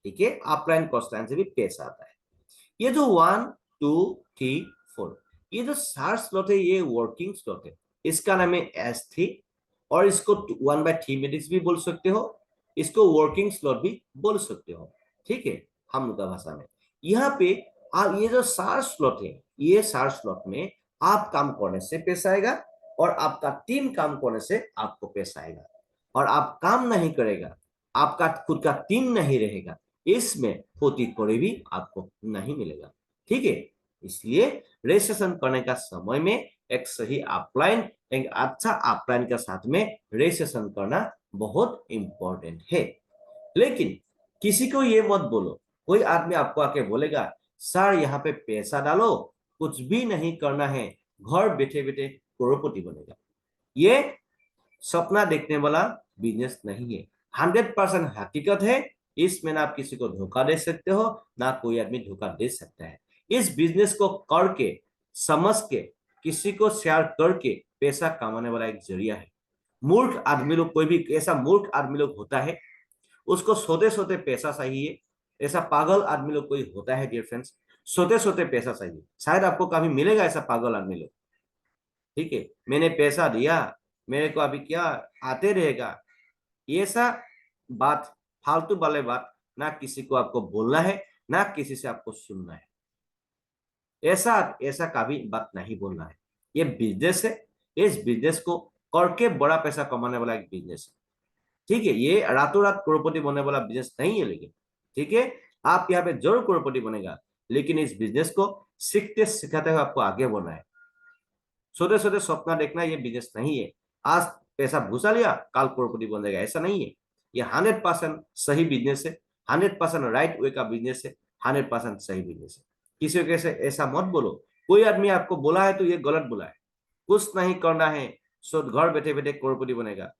ठीक है, अपलाइन क्रॉस लाइन से भी पैसा आता है। ये जो 1 2 3 4, ये जो 4 स्लॉट है, ये वर्किंग स्लॉट है। इसका नाम है S3, और इसको 1/3 मैट्रिक्स भी बोल सकते हो, इसको वर्किंग स्लॉट भी बोल सकते हो। ठीक है, हम लोग का भाषा में यहाँ पे आप ये जो 4 स्लॉट है, ये 4 स्लॉट में आप काम करने से पैसा आएगा, और आपका टीम काम करने से आपको पैसा आएगा। और आप काम नहीं करेगा, आपका खुद का टीम नहीं रहेगा, इसमें होती कोई भी आपको नहीं मिलेगा। ठीक है, इसलिए रजिस्ट्रेशन करने का समय में एक सही अपलाइन, एक अच्छा अपलाइन के साथ में रजिस्ट्रेशन करना बहुत इंपॉर्टेंट है। लेकिन किसी को ये मत बोलो, कोई आदमी आपको आके बोलेगा सर यहाँ पे पैसा डालो, कुछ भी नहीं करना है, घर बैठे बैठे करोड़पति बनेगा, ये सपना देखने वाला बिजनेस नहीं है। 100% हकीकत है, इसमें ना आप किसी को धोखा दे सकते हो, ना कोई आदमी धोखा दे सकता है। इस बिजनेस को करके, समझ के, किसी को शेयर करके पैसा कमाने वाला एक जरिया है। मूर्ख आदमी लोग, कोई भी ऐसा मूर्ख आदमी लोग होता है, उसको सोते सोते पैसा चाहिए। ऐसा पागल आदमी लोग कोई होता है डियर फ्रेंड्स, सोते सोते पैसा चाहिए। शायद आपको कभी मिलेगा ऐसा पागल आदमी लोग। ठीक है, मैंने पैसा दिया, मेरे को अभी क्या आते रहेगा, ये सा बात, फालतू वाले बात ना किसी को आपको बोलना है, ना किसी से आपको सुनना है। ऐसा ऐसा कभी बात नहीं बोलना है। ये बिजनेस है, इस बिजनेस को करके बड़ा पैसा कमाने वाला एक बिजनेस है। ठीक है, ये रातों रात करोड़पति बनने वाला बिजनेस नहीं है, लेकिन ठीक है, आप यहाँ पे जरूर करोड़पति बनेगा, लेकिन इस बिजनेस को सीखते सिखाते हुए आपको आगे बढ़ना है। छोटे छोटे सपना देखना ये बिजनेस नहीं है। आज पैसा घुसा लिया, कल करोड़पति बन जाएगा, ऐसा नहीं है। ये 100% सही बिजनेस है, 100% राइट वे का बिजनेस है, 100% सही बिजनेस है। किसी को कैसे ऐसा मत बोलो। कोई आदमी आपको बोला है तो ये गलत बोला है। कुछ नहीं करना है, सो घर बैठे बैठे करोड़पति बनेगा।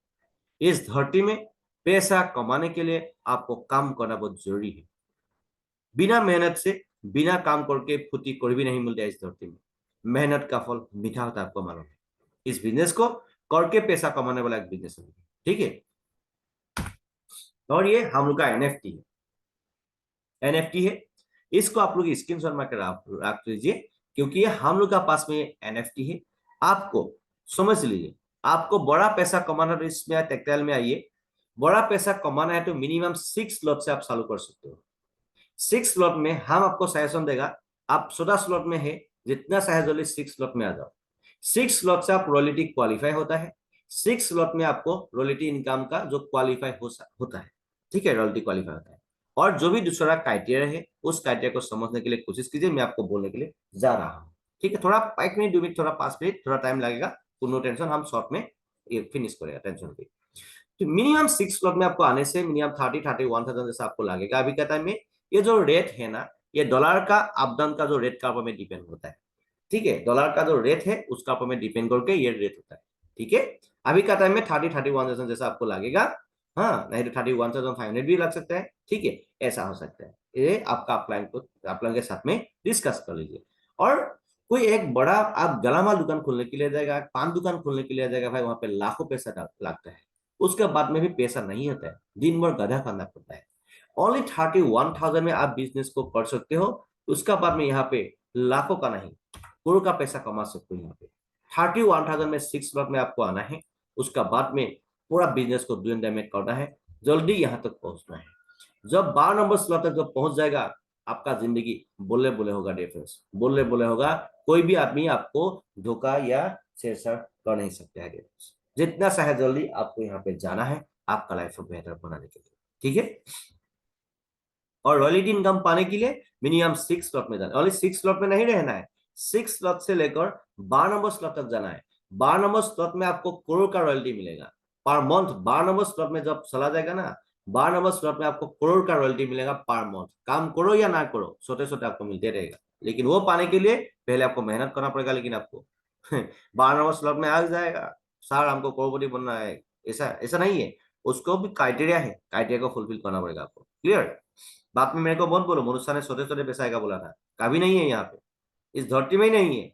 इस धरती में पैसा कमाने के लिए आपको काम करना बहुत जरूरी है। बिना मेहनत से, बिना काम करके फुर्ती कोई भी नहीं मिलता है इस धरती में। मेहनत का फल मीठा होता है, आपको मालूम है। इस बिजनेस को करके पैसा कमाने वाला एक बिजनेस है, ठीक है। और ये हम लोग का एनएफटी है, एनएफटी है। इसको आप लोग स्क्रीन शॉट मार रख लीजिए, क्योंकि ये हम लोग का पास में एनएफटी है। आपको समझ लीजिए, आपको बड़ा पैसा कमाना है तो इसमें टेक्सटाइल में आइए। बड़ा पैसा कमाना है तो मिनिमम 6 स्लॉट से आप चालू कर सकते हो। 6 स्लॉट में हम आपको सजेशन देगा, आप 14 स्लॉट में है, जितना चाहे जल्दी 6 स्लॉट में आ जाओ। 6 स्लॉट से आप रॉयल्टी क्वालिफाई होता है। 6 स्लॉट में आपको रॉयल्टी इनकम का जो क्वालिफाई होता है, ठीक है, रॉयल्टी क्वालिफाई होता है। और जो भी दूसरा क्राइटेरिया है, उस क्राइटेरिया को समझने के लिए कोशिश कीजिए। मैं आपको बोलने के लिए जा रहा हूँ, ठीक है। थोड़ा 1 मिनट 2 मिनट, थोड़ा 5 मिनट, थोड़ा टाइम लगेगा, तो नो टेंशन, हम शॉर्ट में ये फिनिश करेगा, टेंशन फ्री। तो मिनिमम 6 स्लॉट में आपको आने से मिनिमम 30-31,000 जैसा आपको लगेगा अभी का टाइम में। ये जो रेट है ना, ये डॉलर का अप डाउन का जो रेट का ऊपर में डिपेंड होता है, ठीक है। डॉलर का जो रेट है उसका ऊपर में डिपेंड करके ये रेट होता है, ठीक है। अभी का टाइम में 30-31,000 जैसा आपको लगेगा। हाँ, नहीं तो 31,500 भी लग सकता है, ठीक है। ऐसा हो सकता है, ये आपका अपलाइन के साथ में डिस्कस कर लीजिए। और कोई एक बड़ा आप गलामाल दुकान खोलने के लिए जाएगा, पान दुकान खोलने के लिए जाएगा, भाई वहां पे लाखों पैसा लगता है। उसके बाद में भी पैसा नहीं होता है, दिन भर गधा करना पड़ता है। ओनली 31,000 में आप बिजनेस को कर सकते हो। उसका बाद में यहाँ पे लाखों का नहीं, करोड़ का पैसा कमा सकते हो। यहाँ पे 31,000 में 6 स्लॉट में आपको आना है। उसका बाद में पूरा बिजनेस को डू एंड डायमेट करना है, जल्दी यहाँ तक पहुंचना है। जब 12 नंबर स्लॉट तक जब पहुंच जाएगा, आपका जिंदगी बोले बोले होगा डिफरेंस, बोले बोले होगा। कोई भी आदमी आपको धोखा या छेड़छाड़ कर नहीं सकता है डिफरेंस। जितना चाहे जल्दी आपको यहाँ पे जाना है, आपका लाइफ को बेहतर बनाने के लिए, ठीक है। और रॉयल्टी इनकम पाने के लिए मिनिमम 6 स्लॉट में जाना है। 6 स्लॉट में नहीं रहना है, 6 स्लॉट से लेकर 12 नंबर स्लॉट तक जाना है। 12 नंबर स्लॉट में आपको करोड़ का रॉयल्टी मिलेगा पर मंथ। 12 नंबर स्लॉट में जब चला जाएगा ना, 12 नंबर स्लॉट में आपको करोड़ का रॉयल्टी मिलेगा पर मंथ। काम करो या ना करो, छोटे छोटे आपको मिलते रहेगा। लेकिन वो पाने के लिए पहले आपको मेहनत करना पड़ेगा। लेकिन आपको 12 नंबर स्लॉट में आ जाएगा, सर हमको करोड़पति बनना है, ऐसा ऐसा नहीं है। उसको भी क्राइटेरिया है, क्राइटेरिया को फुलफिल करना पड़ेगा आपको। क्लियर? बात में मेरे को बहुत बोलो, मनुष्य ने छोटे छोटे पैसा आएगा बोला था, कभी नहीं है यहाँ पे। इस धरती में ही नहीं है,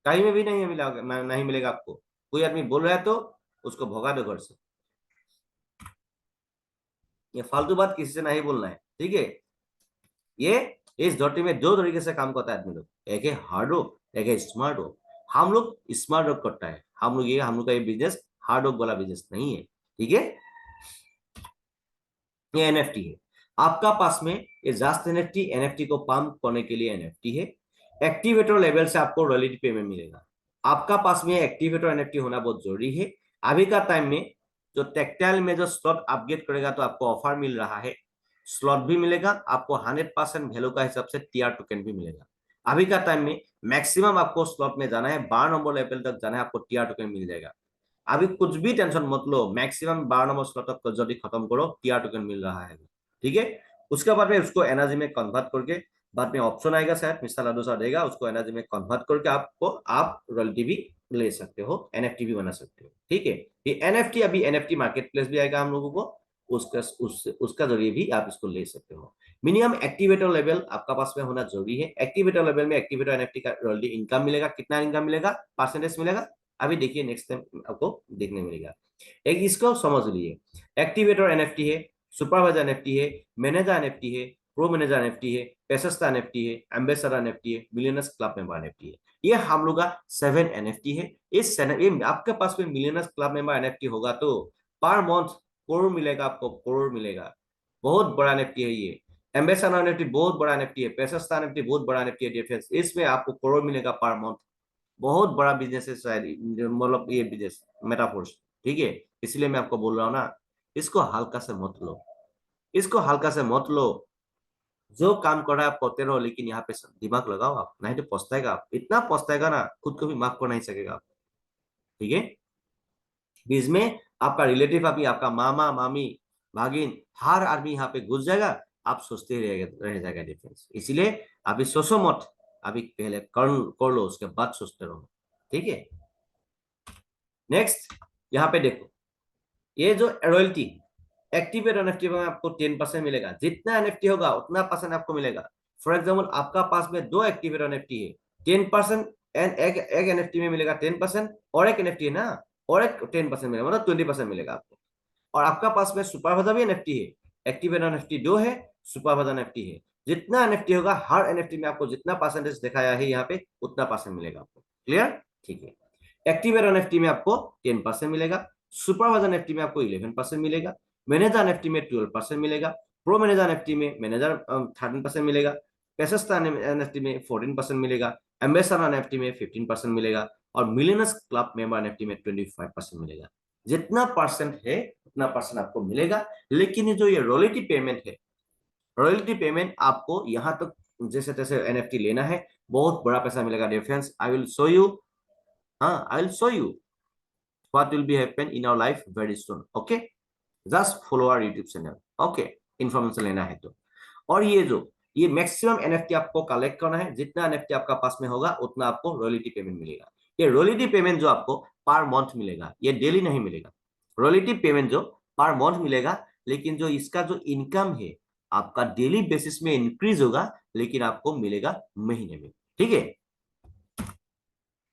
कहीं में भी नहीं है, मिला नहीं मिलेगा आपको। कोई आदमी बोल रहा है तो उसको भगा दो घर से। ये फालतू बात किसी से नहीं बोलना है, ठीक है। ये इस धरती में दो तरीके से काम करता है आदमी लोग, एक है हार्ड वर्क, एक है स्मार्ट वर्क। हम लोग स्मार्ट वर्क करता है, हम लोग का ये बिजनेस हार्ड वर्क वाला बिजनेस नहीं है, ठीक है। ये एनएफटी है आपका पास में। ये जास्ट एनएफटी को पंप करने के लिए एनएफटी है। एक्टिवेटर लेवल से आपको रॉयल्टी पेमेंट मिलेगा। आपका पास में एक्टिवेटर एनएफटी होना बहुत जरूरी है। अभी का टाइम में जो टेक्टाइल में जो स्लॉट अपग्रेड करेगा तो आपको ऑफर मिल रहा है, स्लॉट भी मिलेगा आपको, 100% वैल्यू का हिसाब से टीआर टोकन भी मिलेगा। अभी का टाइम में मैक्सिमम आपको स्लॉट में जाना है, 12 नंबर लेवल तक जाना है, आपको टीआर टोकन मिल जाएगा। अभी कुछ भी टेंशन मत लो, मैक्सिमम 12 नंबर स्लॉट तक जल्दी खत्म करो, टीआर टोकन मिल रहा है, ठीक है। उसके बाद में उसको एनर्जी में कन्वर्ट करके, बाद में ऑप्शन आएगा शायद मिस्टर लाडू सर देगा, उसको एनर्जी में कन्वर्ट करके आपको आप रॉयल्टी भी ले सकते हो, एनएफटी भी बना सकते हो, ठीक है। ये एनएफटी अभी एनएफटी मार्केट प्लेस भी आएगा हम लोगों को, उसका जरिए भी आप इसको ले सकते हो। मिनिमम एक्टिवेटर लेवल आपका पास में होना जरूरी है। एक्टिवेटर लेवल में एक्टिवेटर एनएफटी का रॉयल्टी इनकम मिलेगा, कितना इनकम मिलेगा, परसेंटेज मिलेगा, अभी देखिए नेक्स्ट टाइम आपको देखने मिलेगा। एक इसको समझ लीजिए, एक्टिवेटर एनएफटी है, सुपरवाइजर एनएफटी है, मैनेजर एनएफटी है, प्रो मैनेजर एनएफटी है, पेशस्ता एनएफटी है, एम्बेसडर एनएफटी है, मिलियनर्स क्लब मेंबर एनएफटी है। ये हम लोग का 7 एनएफटी है। आपके पास में मिलियनर्स क्लब मेंबर एनएफटी होगा तो पर मंथ करोड़ मिलेगा, आपको करोड़ मिलेगा। बहुत बड़ा एनएफटी है ये। एम्बेसडर एनएफटी बहुत बड़ा एनएफटी है, पेशस्ता एनएफटी बहुत बड़ा एनएफटी है डिफेंस, इसमें आपको करोड़ मिलेगा पर मंथ। बहुत बड़ा बिजनेस है शायद, मतलब ये बिजनेस मेटाफोर्स, ठीक है। इसलिए मैं आपको बोल रहा हूँ ना, इसको हल्का से मत लो, इसको हल्का से मत लो। जो काम कर रहा है आप करते रहो, लेकिन यहाँ पे दिमाग लगाओ आप, नहीं तो पछताएगा आप, इतना पछताएगा ना, खुद को भी माफ कर नहीं सकेगा आप, ठीक है। बीच में आपका रिलेटिव, अभी आपका मामा मामी भागिन हर आदमी यहाँ पे घुस जाएगा, आप सोचते रह जाएगा डिफरेंस। इसलिए अभी सोचो मत, अभी पहले कर लो, उसके बाद सोचते रहो, ठीक है। नेक्स्ट यहाँ पे देखो, ये जो रॉयल्टी एक्टिवेट एनएफटी में आपको 10% मिलेगा, जितना एनएफटी होगा उतना परसेंट आपको मिलेगा। फॉर एग्जाम्पल आपका पास में 2 एक्टिवेट एनएफटी है, 10%, एंड एक एनएफटी में मिलेगा 10%, और एक एनएफटी है ना, और एक 10% मिलेगा, मतलब 20% मिलेगा आपको। और आपका पास में सुपरवाइजर भी एनएफटी है, एक्टिवेट एनएफटी 2 है, सुपरवाइजर एनएफटी है। जितना एनएफटी होगा हर एनएफटी में आपको जितना परसेंटेज दिखाया है यहाँ पे, उतना परसेंट मिलेगा आपको। क्लियर, ठीक है। एक्टिवेट एनएफटी में आपको 10% मिलेगा, सुपरवाइजर एनएफटी में आपको 11% मिलेगा, मैनेजर एनएफटी में 12% मिलेगा, प्रो मैनेजर एनएफटी में मैनेजर 13% मिलेगा, पेशस्ता एनएफटी में 14% मिलेगा, एम्बेसडर एनएफटी में 15% मिलेगा, और मिलियनर्स क्लब मेंबर एनएफटी में 25% मिलेगा। जितना परसेंट है उतना परसेंट आपको मिलेगा। लेकिन जो ये रॉयल्टी पेमेंट है, रॉयल्टी पेमेंट आपको यहाँ तक जैसे तैसे एनएफटी लेना है, बहुत बड़ा पैसा मिलेगा difference. I will show you, हाँ I will show you what will be happen in our life very soon, okay, just follow our YouTube channel, okay, information लेना है तो। और ये जो ये मैक्सिमम एनएफटी आपको कलेक्ट करना है, जितना एनएफटी आपका पास में होगा उतना आपको रॉयल्टी पेमेंट मिलेगा। ये रॉयल्टी पेमेंट जो आपको पर मंथ मिलेगा, ये डेली नहीं मिलेगा। रॉयल्टी पेमेंट जो पर मंथ मिलेगा, लेकिन जो इसका जो इनकम है आपका डेली बेसिस में इंक्रीज होगा, लेकिन आपको मिलेगा महीने में, ठीक है।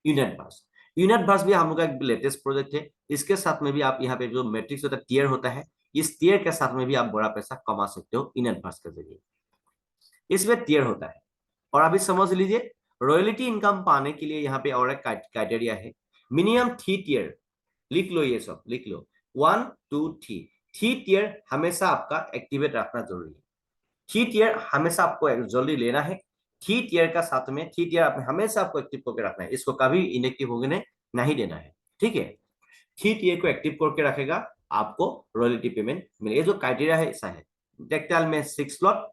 यूनिट बस, यूनिट बस भी हम लोग का एक लेटेस्ट प्रोजेक्ट है। इसके साथ में भी आप यहाँ पे जो मैट्रिक्स होता है, टीयर होता है, इस टीयर के साथ में भी आप बड़ा पैसा कमा सकते हो यूनिट बस के जरिए। इसमें टीयर होता है। और अभी समझ लीजिए, रॉयल्टी इनकम पाने के लिए यहाँ पे और एक क्राइटेरिया है, मिनिमम 3 टीयर। लिख लो, ये सब लिख लो, 1 2 3। 3 टीयर हमेशा आपका एक्टिवेट रखना जरूरी है। 3 टीयर हमेशा आपको जल्दी लेना है। 3 टीयर का साथ में 3 टीयर आप हमेशा आपको एक्टिव करके रखना है, इसको कभी इनएक्टिव होने नहीं देना है, ठीक है। 3 टीयर को एक्टिव करके रखेगा, आपको रॉयल्टी पेमेंट मिले। ये जो क्राइटेरिया है ऐसा है। टेक्टाइल में 6 स्लॉट,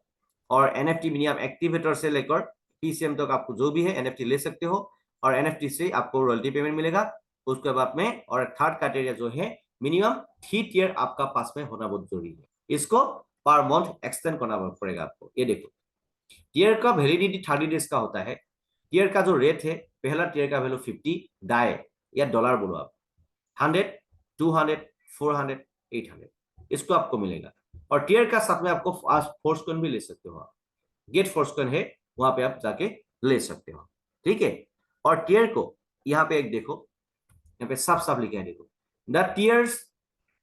और एनएफटी मिनिमम एक्टिवेटर से लेकर पीसीएम तक आपको जो भी है एनएफटी ले सकते हो, और एनएफटी से आपको रॉयल्टी पेमेंट मिलेगा। उसके बाद में और थर्ड क्राइटेरिया जो है, मिनिमम 3 टीयर आपका पास में होना बहुत जरूरी है। इसको पर मंथ एक्सटेंड करना पड़ेगा आपको। ये देखो, टीयर का वैलिडिटी 30 डेज का होता है। टीयर का जो रेट है, पहला टीयर का वैल्यू 50 डाई या डॉलर बोलो आप, 100 200 400 800, इसको आपको मिलेगा। और टीयर का साथ में आपको फोर्स कॉइन भी ले सकते हो आप, गेट फोर्स कॉइन है, वहां पे आप जाके ले सकते हो, ठीक है। और टीयर को यहाँ पे एक देखो, यहाँ पे साफ साफ लिखा है, देखो, the tears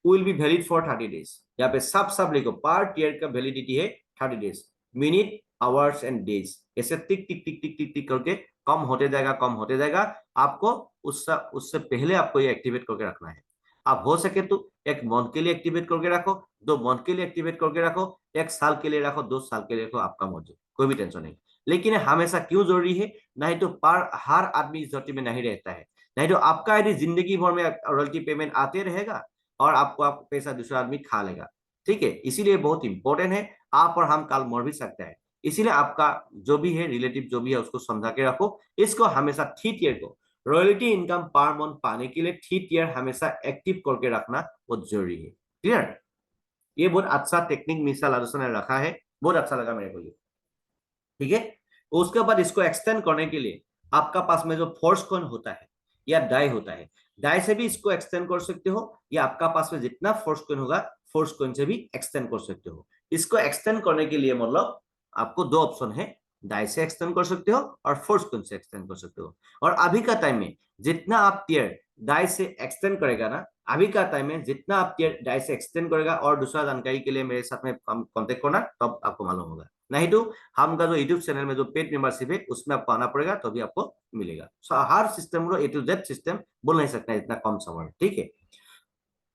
will be valid for 30 days. यहाँ पे साफ साफ लिखो, पर टीयर का वैलिडिटी है 30 days, minute hours and days, ऐसे टिक टिक टिक टिक टिक टिक करके कम होते जाएगा, कम होते जाएगा। आपको उससे उससे पहले आपको ये एक्टिवेट करके रखना है। आप हो सके तो 1 मंथ के लिए एक्टिवेट करके रखो, 2 मंथ के लिए एक्टिवेट करके रखो, 1 साल के लिए रखो, 2 साल के लिए रखो, आपका मर्जी, कोई भी टेंशन नहीं। लेकिन हमेशा क्यों जरूरी है, नहीं तो पर हर आदमी इस धरती में नहीं रहता है, नहीं तो आपका यदि जिंदगी भर में रॉयल्टी पेमेंट आते रहेगा, और आपको आप पैसा दूसरा आदमी खा लेगा, ठीक है। इसीलिए बहुत इंपॉर्टेंट है, आप और हम कल मर भी सकते हैं। इसीलिए आपका जो भी है रिलेटिव जो भी है उसको समझा के रखो। इसको हमेशा 3 टीयर को रॉयल्टी इनकम पर मंथ पाने के लिए 3 टीयर हमेशा एक्टिव करके रखना बहुत जरूरी है। क्लियर, ये बहुत अच्छा टेक्निक मिसाल आलोचना ने रखा है, बहुत अच्छा लगा मेरे को ये, ठीक है। उसके बाद इसको एक्सटेंड करने के लिए आपका पास में जो फोर्स कॉइन होता है या डाई होता है, डाई से भी इसको एक्सटेंड कर सकते हो, या आपका पास में जितना फोर्स कॉइन होगा फोर्स कॉइन से भी एक्सटेंड कर सकते हो। इसको एक्सटेंड करने के लिए मतलब आपको 2 ऑप्शन है, डाई से एक्सटेंड कर सकते हो और फोर्स कॉइन से एक्सटेंड कर सकते हो। और अभी का टाइम में जितना आप टीयर डाई से एक्सटेंड करेगा ना, अभी का टाइम में जितना आप टीयर डाई से एक्सटेंड करेगा, और दूसरा जानकारी के लिए मेरे साथ में कांटेक्ट करना, तब आपको मालूम होगा। नहीं तो हमका जो यूट्यूब चैनल में जो पेड मेंबरशिप है उसमें आपको आना पड़ेगा, तभी आपको मिलेगा। हर सिस्टम को A to Z सिस्टम बोल नहीं सकता इतना कम समय, ठीक है।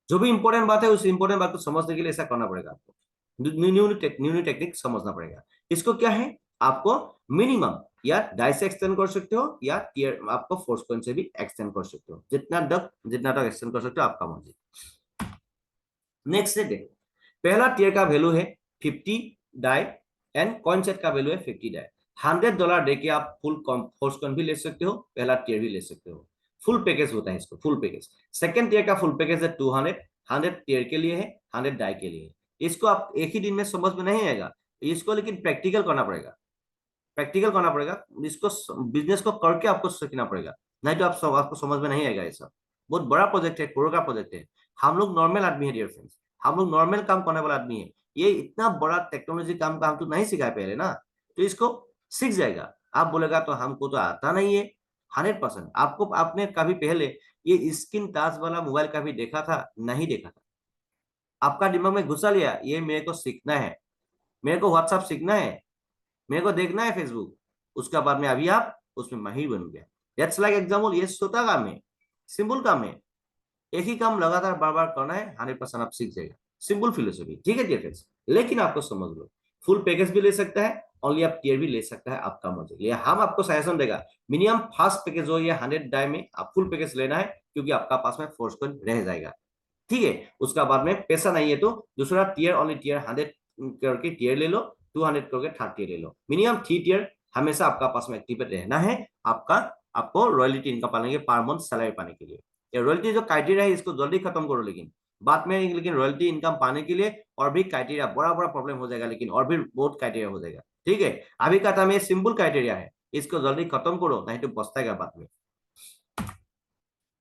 जो भी इंपॉर्टेंट बात है उस इंपॉर्टेंट बात को समझने के लिए ऐसा करना पड़ेगा आपको, न्यू टेक्निक समझना पड़ेगा। इसको क्या है, आपको मिनिमम या डाई से एक्सटेंड कर सकते हो या टीयर आपको फोर्स पॉइंट से भी एक्सटेंड कर सकते हो, जितना तक एक्सटेंड कर सकते हो आपका मर्जी। नेक्स्ट से देखो, पहला टीयर का वैल्यू है 50 डाई एंड कॉइन सेट का वैल्यू है 50 डाई। $100 दे के आप फुल फोर्स कॉइन भी ले सकते हो, पहला टीयर भी ले सकते हो। फुल पैकेज होता है इसको, फुल पैकेज। सेकंड टीयर का फुल पैकेज है 200, 100 टीयर के लिए है, 100 डाई के लिए है। इसको आप एक ही दिन में समझ में नहीं आएगा इसको, लेकिन प्रैक्टिकल करना पड़ेगा, प्रैक्टिकल करना पड़ेगा इसको, बिजनेस को करके आपको सीखना पड़ेगा, नहीं तो आपको समझ में नहीं आएगा। ये सब बहुत बड़ा प्रोजेक्ट है, करोड़ का प्रोजेक्ट है। हम लोग नॉर्मल आदमी है डियर फ्रेंड्स, हम लोग नॉर्मल काम करने वाला आदमी है। ये इतना बड़ा टेक्नोलॉजी काम का हम तो नहीं सिखाए पहले ना, तो इसको सीख जाएगा। आप बोलेगा तो हमको तो आता नहीं है, 100%। आपको आपने कभी पहले ये स्क्रीन टच वाला मोबाइल कभी देखा था? नहीं देखा था। आपका दिमाग में घुसा लिया ये मेरे को सीखना है, मेरे को व्हाट्सएप सीखना है, मेरे को देखना है फेसबुक, उसका बाद में अभी आप उसमें माहिर बन गया। दैट्स लाइक एग्जाम्पल, ये छोटा काम है, सिंपल काम है। एक ही काम लगातार बार बार करना है, 100% आप सीख जाएगा। सिंपल फिलोसफी, ठीक है डियर फ्रेंड्स। लेकिन आपको समझ लो, फुल पैकेज भी ले सकता है, ओनली आप टीयर भी ले सकता है, आपका मर्जी। ये हम आपको सजेशन देगा, मिनिमम फर्स्ट पैकेज हो या 100 डाई में आप फुल पैकेज लेना है, क्योंकि आपका पास में फोर्स कॉइन रह जाएगा, ठीक है। उसका बाद में पैसा नहीं है तो दूसरा टीयर, ओनली टीयर 100 करके टीयर ले लो, 200 करके थर्ड टीयर ले लो। मिनिमम 3 टीयर हमेशा आपका पास में एक्टिव रहना है, आपका आपको रॉयल्टी इनकम पाने के, पर मंथ सैलरी पाने के लिए। ये रॉयल्टी जो क्राइटेरिया है इसको जल्दी खत्म करो, लेकिन बाद में, लेकिन रॉयल्टी इनकम पाने के लिए और भी क्राइटेरिया, बड़ा बड़ा प्रॉब्लम हो जाएगा, लेकिन और भी बहुत क्राइटेरिया हो जाएगा, ठीक है। अभी का टाइम ये सिंपल क्राइटेरिया है, इसको जल्दी खत्म करो, नहीं तो पछताएगा बाद में।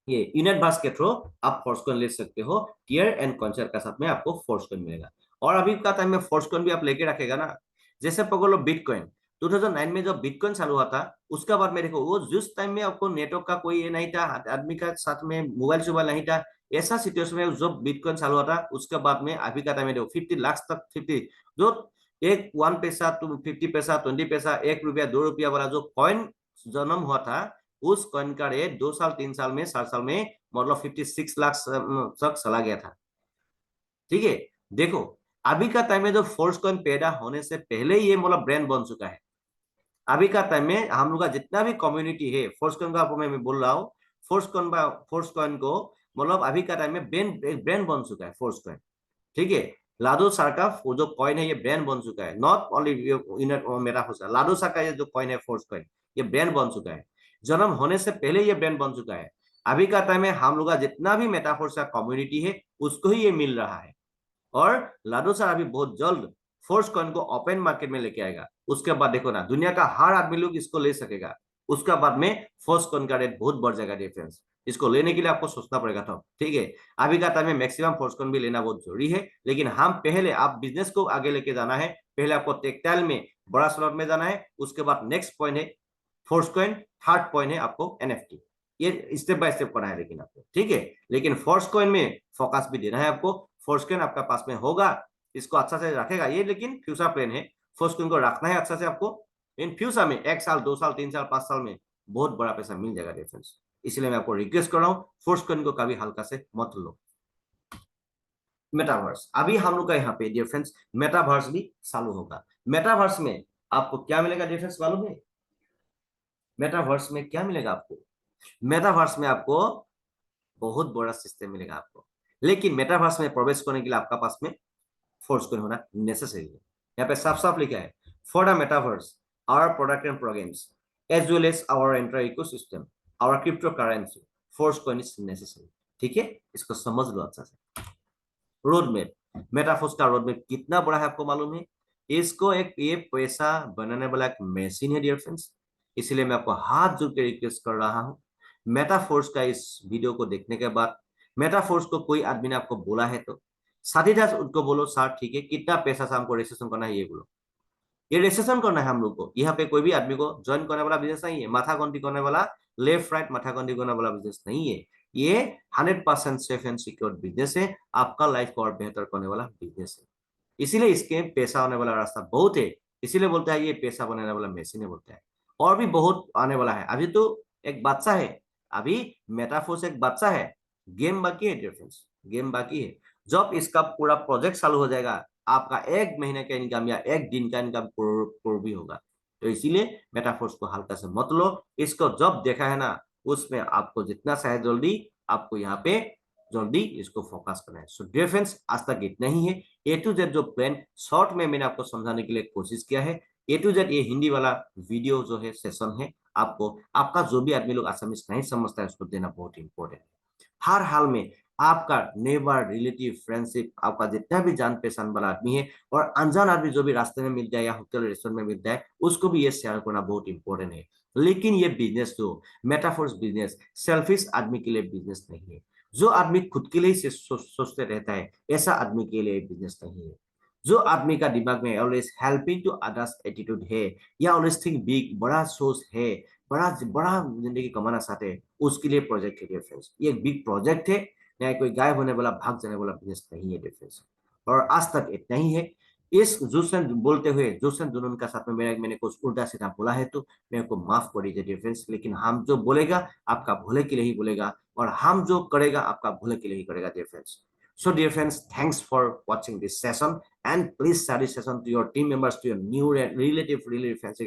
ये यूनिट भास के थ्रू आप फोर्स कॉइन ले सकते हो, टीयर एंड कॉन्सर का साथ में आपको फोर्स कॉइन मिलेगा। और अभी का टाइम में फोर्स कॉइन भी आप लेके रखेगा ना, जैसे पकड़ लो बिटकॉइन। 2009 में जब बिटकॉइन चालू हुआ था, उसका बाद में देखो वो जिस टाइम में आपको नेटवर्क का कोई ये नहीं था, आदमी का साथ में मोबाइल नहीं था, ऐसा सिचुएशन में जब बिटकॉइन चालू हुआ था, उसके बाद में अभी का टाइम में देखो 50 लाख तक, 50 जो एक 1 पैसा, 50 पैसा, 20 पैसा, 1 रुपया, 2 रुपया वाला जो कॉइन जन्म हुआ था, उस कॉइन का रेट 2 साल 3 साल में 7 साल में मतलब 56 लाख तक चला गया था, ठीक है। देखो अभी का टाइम में जो फोर्स कॉइन पैदा होने से पहले ये मतलब ब्रांड बन चुका है। अभी का टाइम में हम लोग का जितना भी कम्युनिटी है, फोर्स कॉइन का आपको मैं बोल रहा हूँ, फोर्स कॉइन को मतलब अभी का टाइम में ब्रांड बन चुका है फोर्स कॉइन, ठीक है। लाडो सर का वो जो कॉइन है ये ब्रांड बन चुका है, not only Metaforce, Lado sir का ये जो कॉइन है फोर्स कॉइन, ये ब्रांड बन चुका है। जन्म होने से पहले ये ब्रांड बन चुका है। अभी का टाइम में हम लोग का जितना भी मेटाफोर्स का कम्युनिटी है उसको ही ये मिल रहा है। और लाडो सर अभी बहुत जल्द फोर्स कॉइन को ओपन मार्केट में लेके आएगा। उसके बाद देखो ना, दुनिया का हर आदमी लोग इसको ले सकेगा। उसका बाद में फोर्स कॉइन का रेट बहुत बढ़ जाएगा डिफरेंस। इसको लेने के लिए आपको सोचना पड़ेगा था, ठीक है। अभी का टाइम में मैक्सिमम फोर्स कॉइन भी लेना बहुत जरूरी है, लेकिन हम पहले, आप बिजनेस को आगे लेके जाना है, पहले आपको टेक्टाइल में बड़ा स्लॉट में जाना है। उसके बाद नेक्स्ट पॉइंट है फोर्स कॉइन, थर्ड पॉइंट है आपको एनएफटी। ये स्टेप बाय स्टेप करना है लेकिन आपको, ठीक है। लेकिन फोर्स कॉइन में फोकस भी देना है आपको। फोर्स कॉइन आपका पास में होगा, इसको अच्छा से रखेगा ये, लेकिन फ्यूचर प्लान है, फोर्स कॉइन को रखना है अच्छा से आपको। इन फ्यूचर में 1 साल 2 साल 3 साल 5 साल में बहुत बड़ा पैसा मिल जाएगा डिफरेंस। इसलिए मैं आपको रिक्वेस्ट कर रहा हूँ, फोर्स कॉइन को कभी हल्का से मत लो। मेटावर्स, अभी हम लोग का यहाँ पे डिफरेंस मेटावर्स भी चालू होगा। मेटावर्स में आपको क्या मिलेगा डिफरेंस मालूम है? मेटावर्स में क्या मिलेगा आपको? मेटावर्स में आपको बहुत बड़ा सिस्टम मिलेगा आपको, लेकिन मेटावर्स में प्रवेश करने के लिए आपका पास में फोर्स कॉइन होना नेसेसरी है। यहाँ पे साफ साफ लिखा है, for the metaverse our product and programs as well as our entire ecosystem our crypto currency force coin is necessary, ठीक है। इसको समझ लो अच्छा से। रोड मैप, मेटावर्स का रोड मैप कितना बड़ा है आपको मालूम है? इसको एक ये पैसा बनाने वाला एक मशीन है डियर फ्रेंड्स। इसलिए मैं आपको हाथ जोड़ के रिक्वेस्ट कर रहा हूँ, मेटाफोर्स का इस वीडियो को देखने के बाद मेटाफोर्स को कोई आदमी ने आपको बोला है तो साथ ही साथ उनको बोलो, सर ठीक है कितना पैसा से हमको रजिस्ट्रेशन करना है ये बोलो। ये रजिस्ट्रेशन करना है हम लोग को। यहाँ पे कोई भी आदमी को ज्वाइन करने वाला बिजनेस नहीं है, माथा गंती करने वाला, लेफ्ट राइट माथा गंती करने वाला बिजनेस नहीं है। ये 100% सेफ एंड सिक्योर बिजनेस है, आपका लाइफ को और बेहतर करने वाला बिजनेस है। इसीलिए इसके पैसा आने वाला रास्ता बहुत है। इसीलिए बोलता है ये पैसा बनाने वाला मशीन है बोलता है। और भी बहुत आने वाला है। अभी तो एक बच्चा है, अभी मेटाफोर्स एक बच्चा है, गेम बाकी है डियर फ्रेंड्स, गेम बाकी है। जब इसका पूरा प्रोजेक्ट चालू हो जाएगा, आपका 1 महीने का इनकम या 1 दिन का इनकम करोड़ भी होगा। तो इसीलिए मेटाफोर्स को हल्का से मत लो, इसको जब देखा है ना, उसमें आपको जितना चाहे जल्दी आपको यहाँ पे जल्दी इसको फोकस करना है। सो डियर फ्रेंड्स, आज तक इतना ही है। ए टू जेड जो प्लान शॉर्ट में मैंने आपको समझाने के लिए कोशिश किया है। ए टू जेड ये हिंदी वाला वीडियो जो है सेशन है, आपको आपका जो भी आदमी लोग आसामीज नहीं समझता है उसको देना बहुत इंपॉर्टेंट है। हर हाल में आपका नेबर, रिलेटिव, फ्रेंडशिप, आपका जितना भी जान पहचान वाला आदमी है और अनजान आदमी जो भी रास्ते में मिल जाए या होटल रेस्टोरेंट में मिल जाए, उसको भी ये शेयर करना बहुत इंपॉर्टेंट है। लेकिन ये बिजनेस जो मेटाफोर्स बिजनेस सेल्फिश आदमी के लिए बिजनेस नहीं है। जो आदमी खुद के लिए सोचते रहता है, ऐसा आदमी के लिए बिजनेस नहीं है। जो आदमी का दिमाग में always helping to others attitude है, या ऑलवेज थिंक बिग, बड़ा सोच है, बड़ा बड़ा जिंदगी कमाना चाहते हैं, उसके लिए प्रोजेक्ट है डिफरेंस। ये एक बिग प्रोजेक्ट है, ना कोई गायब होने वाला भाग जाने वाला बिजनेस नहीं है डिफरेंस। और आज तक इतना ही है। इस जोशन बोलते हुए जोशन जुनून का साथ में मैंने कुछ उल्टा सीधा बोला है तो मेरे को माफ कर दीजिए डिफरेंस। लेकिन हम जो बोलेगा आपका भले के लिए ही बोलेगा, और हम जो करेगा आपका भले के लिए ही करेगा difference. So dear friends, thanks for watching this session, and please share this session to your team members, to your new relative friends,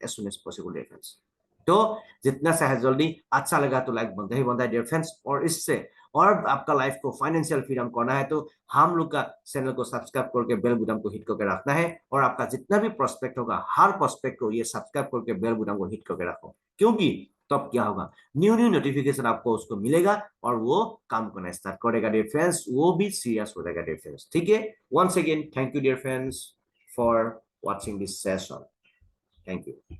as soon as possible, dear friends. तो जितना चाहे जल्दी, अच्छा लगा तो लाइक बनता ही बनता है डियर फ्रेंड्स। और इससे और आपका लाइफ को फाइनेंशियल फ्रीडम करना है तो हम लोग का चैनल को सब्सक्राइब करके बेल बटन को हिट करके रखना है। और आपका जितना भी प्रोस्पेक्ट होगा, हर प्रोस्पेक्ट को ये सब्सक्राइब करके बेल बटन को हिट करके रखो, क्योंकि तब क्या होगा, न्यू न्यू नोटिफिकेशन आपको उसको मिलेगा और वो काम करना स्टार्ट करेगा डियर फ्रेंड्स, वो भी सीरियस हो जाएगा डियर फ्रेंड्स। ठीक है, once again thank you dear friends for watching this session. Thank you.